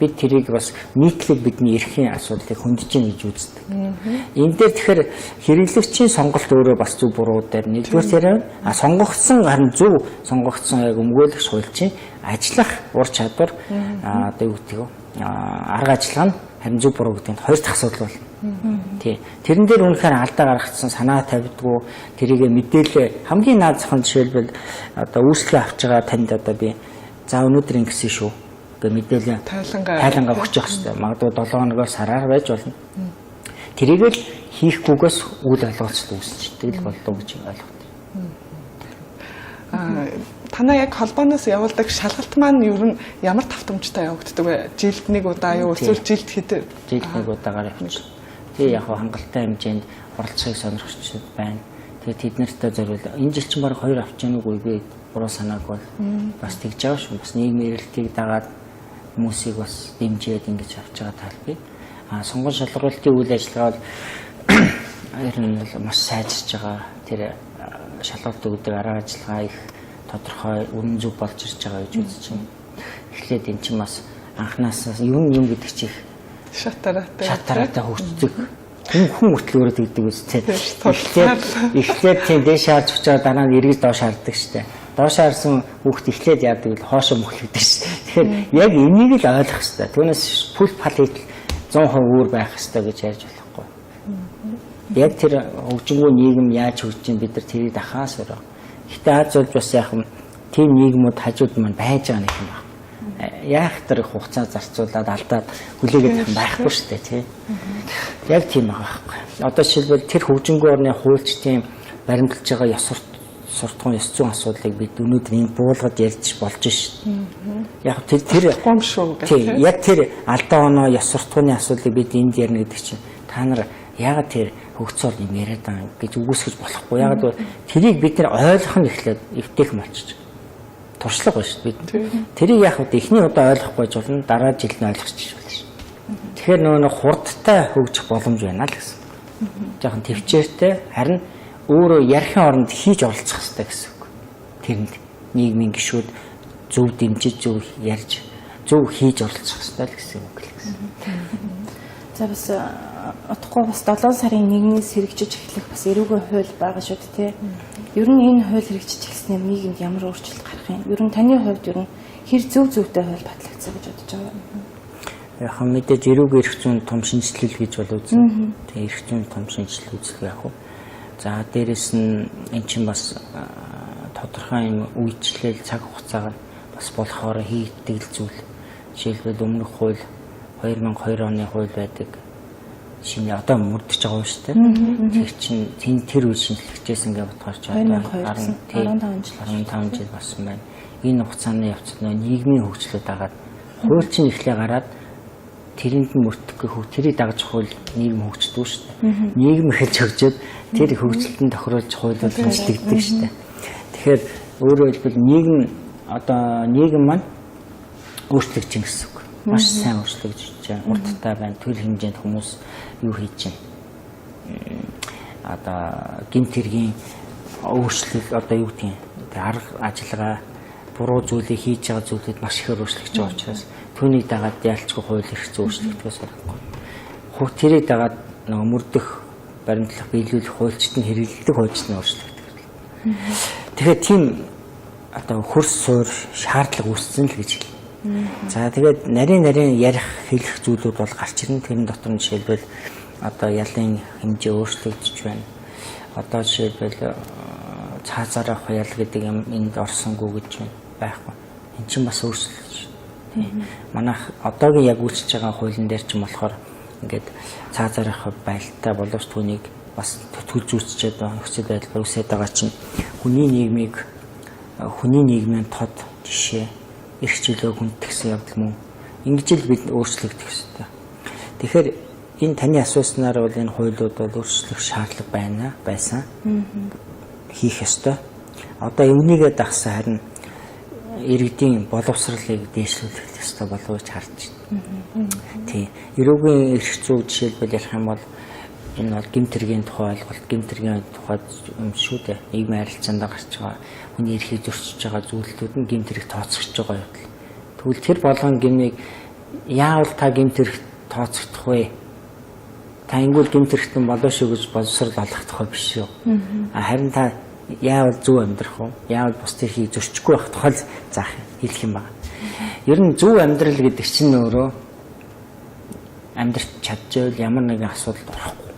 Бид тэрийг бас нийтлэг бидний эрхийн асуудлыг хөндөж гин гэж үздэг. Энэ дээр тэгэхээр хэрэглэгчийн сонголт өөрөө бас зөв буруу дээр нэгдүгээр яриа. Сонгогдсон харин зөв сонгогдсон яг өмгөөлөгч хуульчийн ажиллах ур чадвар одоо юу гэдэг вэ? Арга ажиллагаа нь харин зөв буруу гэдэг нь хоёр дахь асуудал байна. Тий. Тэрэн дээр үнэхээр алдаа гаргацсан санаа тавьдгүй тэрийг мэдээлэл хамгийн наад зах нь жишээлбэл одоо үүсэлгээ авч байгаа танд одоо би за өнөөдөр ингэсэн шүү гэ мэдээлэл тайлангаа өгчих хэвээр магадгүй 7 хоногоос сараар байж болно. Тэрийг л хийхгүйгээс үйл алгалцд үүсчихдээ л болов гэж ойлгодог. Танаа яг холбооноос явуулдаг шалгалт маань ер нь ямар тавтамжтай явагддаг вэ? Жилд нэг удаа юу эсвэл жилд хэдэ? Жилд нэг удаагаар явуулж. Тэгээ яг хангалттай хэмжээнд оролцохыг сонирхчид байна. Тэгээ тэд нартай зориул энэ жил чинь баг 2 авч яаныг үгүй буруу санааг бол бас тэгж байгаа шүү. Бас нийгмийн эрэлтийг дагаад хүмүүсийг бас дэмжиж ингэж авч байгаа талбай. Сонгон шалгуулалтын үйл ажиллагаа бол ер нь маш сайжирч байгаа. Тэр шалгалт өгдөг арга ажиллагаа их тодорхой үнэн зөв болж ирж байгаа гэж үзэж байна. Эхлээд эн чинь бас анханасаа юм гэдэг чинь шатараатай хөгждөг. Хүн хөтлөөрөд гэдэг үстэй. Эхлээд тийм дээш харж очоод дараа нь эргэж доош хардаг штэ. Доош харсан хүүхд эхлээд яадаг л хоошо мөхлөгдөж штэ. Тэгэхээр яг энийг л ойлгох хэрэгтэй. Түүнээс пул пал хийх 100% өөр байх хэрэгтэй гэж ярьж болохгүй. Яг тэр хөгжингүү нийгэм яаж хөгжиж чинь бид нар тэрийг дахаас өрөө. Гэтэ аз болж бас яг тийм нийгмүүд хажууд маань байж байгаа нэг юм байна. Яах тэр хугацаа зарцуулаад алдаад хүлээгээд байхгүй шүү дээ тий. Яг тийм байгаа байхгүй. Одоо жишээлбэл тэр хөгжингүү орны хуульчдын баримталж байгаа ёс суртахуун ёс зүйн асуудлыг бид өнөөдөр энэ буулгад ярьж болж шүү. Яг тэр гом шүү гэх тий. Яг тэр алдаа оноо ёс суртахууны асуудлыг бид энд ярина гэдэг чинь та нар яагаад тэр хөгцөөр юм яриад байгаа гэж үгүйсгэж болохгүй. Яагаад тэрийг бид нар ойлгох нь эхлээд эвтэйхэн болчих. Туршлага байна шүү дээ. Тэрийг яг эхний удаа ойлгохгүй ч болно дараа жил нь ойлгочих болно шүү. Тэгэхээр нөгөө хурдтай хөгжих боломж байна л гэсэн. Жохон төвчээртэй харин өөрөө ярихын оронд хийж оролцох хэрэгтэй гэсэн үг. Тэрэнд нийгмийн гишүүд зөв дэмжиж зөв ярьж зөв хийж оролцох хэрэгтэй л гэсэн үг л гэсэн. За бас утгагүй бас 7 сарын 1-ээс хэрэгжиж эхлэх бас эрүүгийн хууль байгаа шүү дээ тий. Ер нь энэ хууль хэрэгжиж эхлэснээр нийгэмд ямар өөрчлөлт гарах юм? Ер нь таны хувьд ер нь хэр зөв зөвтэй хууль батлагдсан гэж бодож байгаа юм? Яг мэдээж эрүүгийн эрх зүйн том шинжилэл гэж бол үзэн. Тэгээ эрх зүйн том шинжилэл үзэх яг уу. За дээрэс нь эн чинь бас тодорхой юм үйлчлэл цаг хугацаагаар бас болохоор хийгддэг зүйл. Жишээлбэл өмнөх хууль 2002 оны хууль байдаг. Шинэ одоо мөрдөж байгаа юм шүү дээ. Тэр чинь тэр үе шинжлэхжсэн гэж бодохоор ч одоо 15 жил болсон байна. Энэ хугацааны явцад нийгмийн хөгжлөд дагаад хууль чинь эхлээ гараад тэрэнд нь мөрдөхгүй хөө тэрийг дагаж хууль нийгэм хөгждөг шүү дээ. Нийгэм эхэлж хөгжөөд тэр хөгжлөлтөнд тохируулж хууль бол хөгжлөгддөг шүү дээ. Тэгэхээр өөрөөр хэлбэл нийгэм одоо нийгэм маань өөрчлөгдөж гэсэн үг. маш сайн өөрчлөгдөж байна. Урттай байна. Тэр хэмжээнд хүмүүс юу хийж байна. Одоо гэмт хэргийн өөрчлөлт одоо юу гэдгийг арга ажиллагаа буруу зүйлийг хийж байгаа зүйлүүд маш ихээр өөрчлөгдөж байгаа учраас түүнийг дагаад яалчгүй хууль эрх зүйн өөрчлөлтөөс байхгүй. Тэрийг дагаад нөгөө мөрдөх, баримтлах, биелүүлэх хуульчдын хэрэглэдэг хуульчдын өөрчлөгдөж. Тэгэхээр тийм одоо хөрс суур шаардлага үүссэн л гэж хэлнэ. За тэгээд нарийн ярих хэлэх зүйлүүд бол гарч ирнэ. Тэрэн дотор нь жишээлбэл одоо ялын хэмжээ өөрчлөгдөж байна. Одоо жишээлбэл цаазаараа хуяал гэдэг юм энд орсонгүй гэж байхгүй. Эн чинь бас өөрчлөлт шүү. Манайх одоогийн яг үйлчилж байгаа хуулийн дээр ч юм болохоор ингээд цаазаараа байлтаа боловч түүнийг бас төлж үүсчээд байгаа нөхцөл байдал үүсээд байгаа чинь хүний нийгмийн тод жишээ эрх чөлөө хүндэтгсэн явдал мөн ингэж л бид өөрчлөгдөх ёстой. Тэгэхээр энэ таны асууснаар бол энэ хуулиуд бол өөрчлөх шаардлага байсан. Хийх ёстой. Одоо эвнийгээ дагсан харин иргэдийн боловсролыг дээшлүүлэх ёстой болов уу гэж харж байна. Тий. Эрүүгийн эрх зүй жишээлбэл ярих юм бол энэ бол гэмтэргийн тухай ойлголт, гэмтэргийн тухай юм шүү дээ. Нийгмийн харилцаанд гарч байгаа хүний эрхийг зөрчиж байгаа зүйлүүд нь гэмтэрийг тооцогч байгаа юм. Тэгвэл тэр болгон гэмийг яавал та гэмтэрийг тооцогдох вэ? Та ингүүл гэмтэрхтэн болоо шүү гэж боловсрол олгох биш шүү. Харин та яавал зөв амьдрах уу? Яавал бус тэрхийг зөрчихгүй байх тухай заах хэлэх юм байна. Ер нь зөв амьдрал гэдэг чинь өөрөө амьдрч чадчихвэл ямар нэгэн асуудалд орохгүй.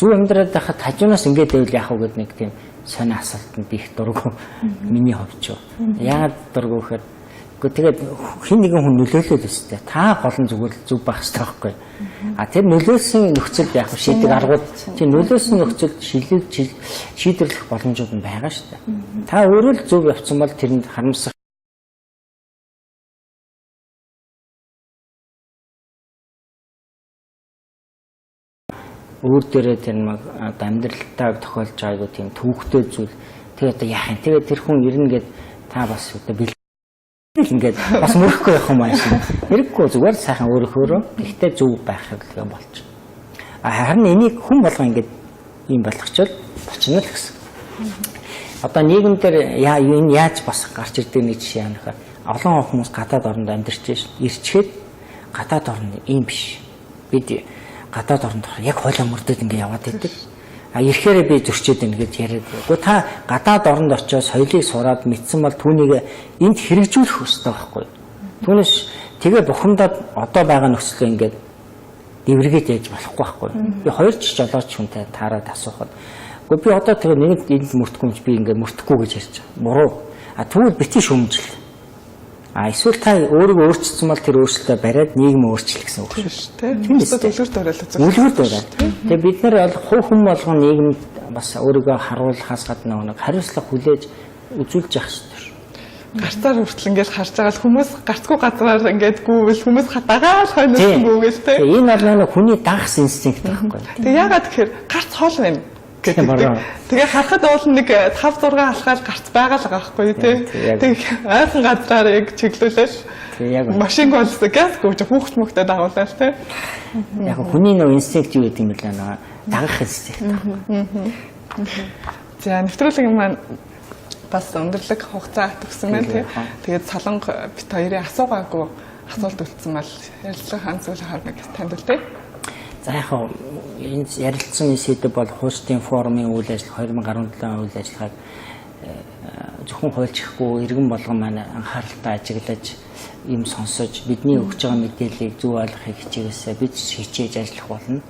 Зөв амьдраад байхад хажуунаас ингэж байвал яах вэ гэдэг нэг тийм сони асуултанд би их дургу миний хувьд. Яагаад дургу гэхээр тэгээд хин нэгэн хүн нөлөөлөл өстэй. Та гол нь зүгээр зүг байх хэрэгтэй байхгүй. Тэр нөлөөсөн нөхцөлд яг шийдэг аргууд чи нөлөөсөн нөхцөлд шийдвэрлэх боломжууд нь байгаа шүү дээ. Та өөрөө л зөв явцсан бол тэрэнд харамсах өөр дээрээ тэр амьдралтаа тохиолж байгаагүй тийм төвөгтэй зүйл. Тэгээд одоо яах юм? Тэгээд тэр хүн ирнэ гэд та бас одоо ингээд бас мөрөхгүй явах юм байна шин. Хэрэггүй зүгээр сайхан өөрөөрөө ихтэй зөв байхыг болж. Харин энийг хүн болгоо ингээд юм болгочвол бочно л гэсэн. Одоо нийгэм дээр энэ яаж бас гарч ирдэг нэг жишээ юм хаа. Олон хүмүүс гадаад оронд амьдарч ирчгээд гадаад орнд ийм биш. Бид гадаад оронд яг хойлоо мөрдөд ингээд яваад идэг. Ирэхээрээ би зөрчөөд байна гэж яриад. Гэхдээ та гадаад оронд очиод соёлыг сураад мэдсэн бол түүнийг энд хэрэгжүүлэх ёстой байхгүй. Түүнээс тэгээ бухимдаад одоо байгаа нөхцөлөө ингээд дэвргээд яаж болохгүй байхгүй. Би хоёр ч жолооч хүнтэй таараад асуухад. Гэхдээ би одоо тэгээ нэг энд мөрдөхгүй юм чи би ингээд мөрдөхгүй гэж ярьж байгаа. Буруу. Тэгвэл битгий шүүмжил. Эсвэл та өөрийгөө өөрчилсөн бол тэр өөрчлөлтөө бариад нийгэм өөрчлөх гэсэн үг шүү дээ. Тийм үү? Үлгэрт бариулах. Үлгэрт бариулах. Тэгээ бид нар бол хувь хүн болгон нийгэмд бас өөрийгөө харуулахаас гадна нэг хариуцлага хүлээж үзүүлж явах хэрэгтэй шүү. Гарцаар хүртэл ингээд харж байгаа хүмүүс гарцгүй газраар ингээд гүйвэл хүмүүс дагаал хойноос гүйгээл те. Энэ бол нэг хүний дагс инстинкт байхгүй. Тэгээ яагаад тэгэхээр гарц хоол байна. Тэгээ харахад бол нэг 5 6 алхаал гарц байгаа л байгаа байхгүй тий. Тэгээ ойрхон газраар яг чиглүүлэл машин голсоо газ гүйж хүүхд мөхтэй дагуулаа тий. Яг хүний нөө инстинкт юу гэдэг юм бэ наа дагах инстинкт. За нэвтрүүлэг маань бас өндөрлөг хугацаа төгсөн байна тий. Тэгээд солонго бит хоёрын асуугаагүй асуулт үлдсэн бол ярилцлага хаан зүйл харнаг танд үлдээ. За яг энэ ярилцсан сэдв бол хуульчдын форумын үйл ажиллагаа 2017 үйл ажиллагааг зөвхөн хуульчихгүй иргэн болгон маань анхааралтай ажиглаж юм сонсож бидний өгч байгаа мэдээллийг зөв ойлгохыг хичээгээсээ бид хичээж ажиллах болно.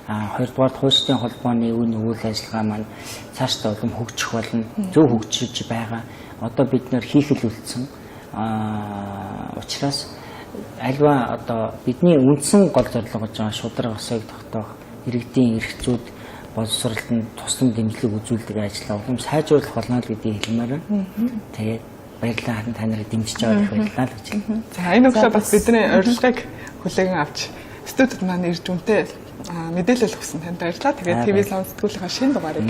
Хоёрдугаар хуульчдын холбооны үйл ажиллагаа маань цаашдаа улам хөгжих болно. Зөв хөгжиж байгаа. Одоо бид нэр хийх л үлдсэн. Учираас альва одоо бидний үндсэн гол зорилго гэж байгаа шудраг осыг тогтоох, иргэдийн эрх зүйд боловсролтод туслан дэмжлэг үзүүлдэг ажлаа улам сайжруулах болно гэдгийг хэлмээр байна. Тэгээд баярлалаа харин та нарыг дэмжиж байгаа их баярлалаа л гэж. За энэ өглөө бас бидний урилгыг хүлээн авч студид маань ирж үнтэй мэдээлэл өгсөн танд баярлалаа. Тэгээд ТV сав сэтгүүлийнхаа шинэ дугаарыг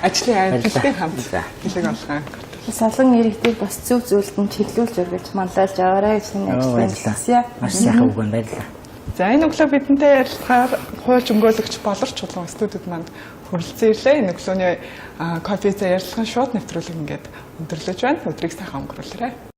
ажлын айлтгaalтай хамт хэлэг болгоо. Бас олон иргэдийг бас зөв зөвлөлд нь чиглүүлж өргөж манлайлж аваарай гэж энэ ажил Маш сайхан үг баярлалаа. За энэ өглөө бидэнтэй ярилцахаар хууль өмгөөлөгч болорч чулуун студид манд хүрэлцэн ирлээ. Энэ өглөөний кофе зэ ярилцлагын шууд нэвтрүүлэг ингээд өндөрлөж байна. Өдрийг сайхан өнгөрүүлээрэй.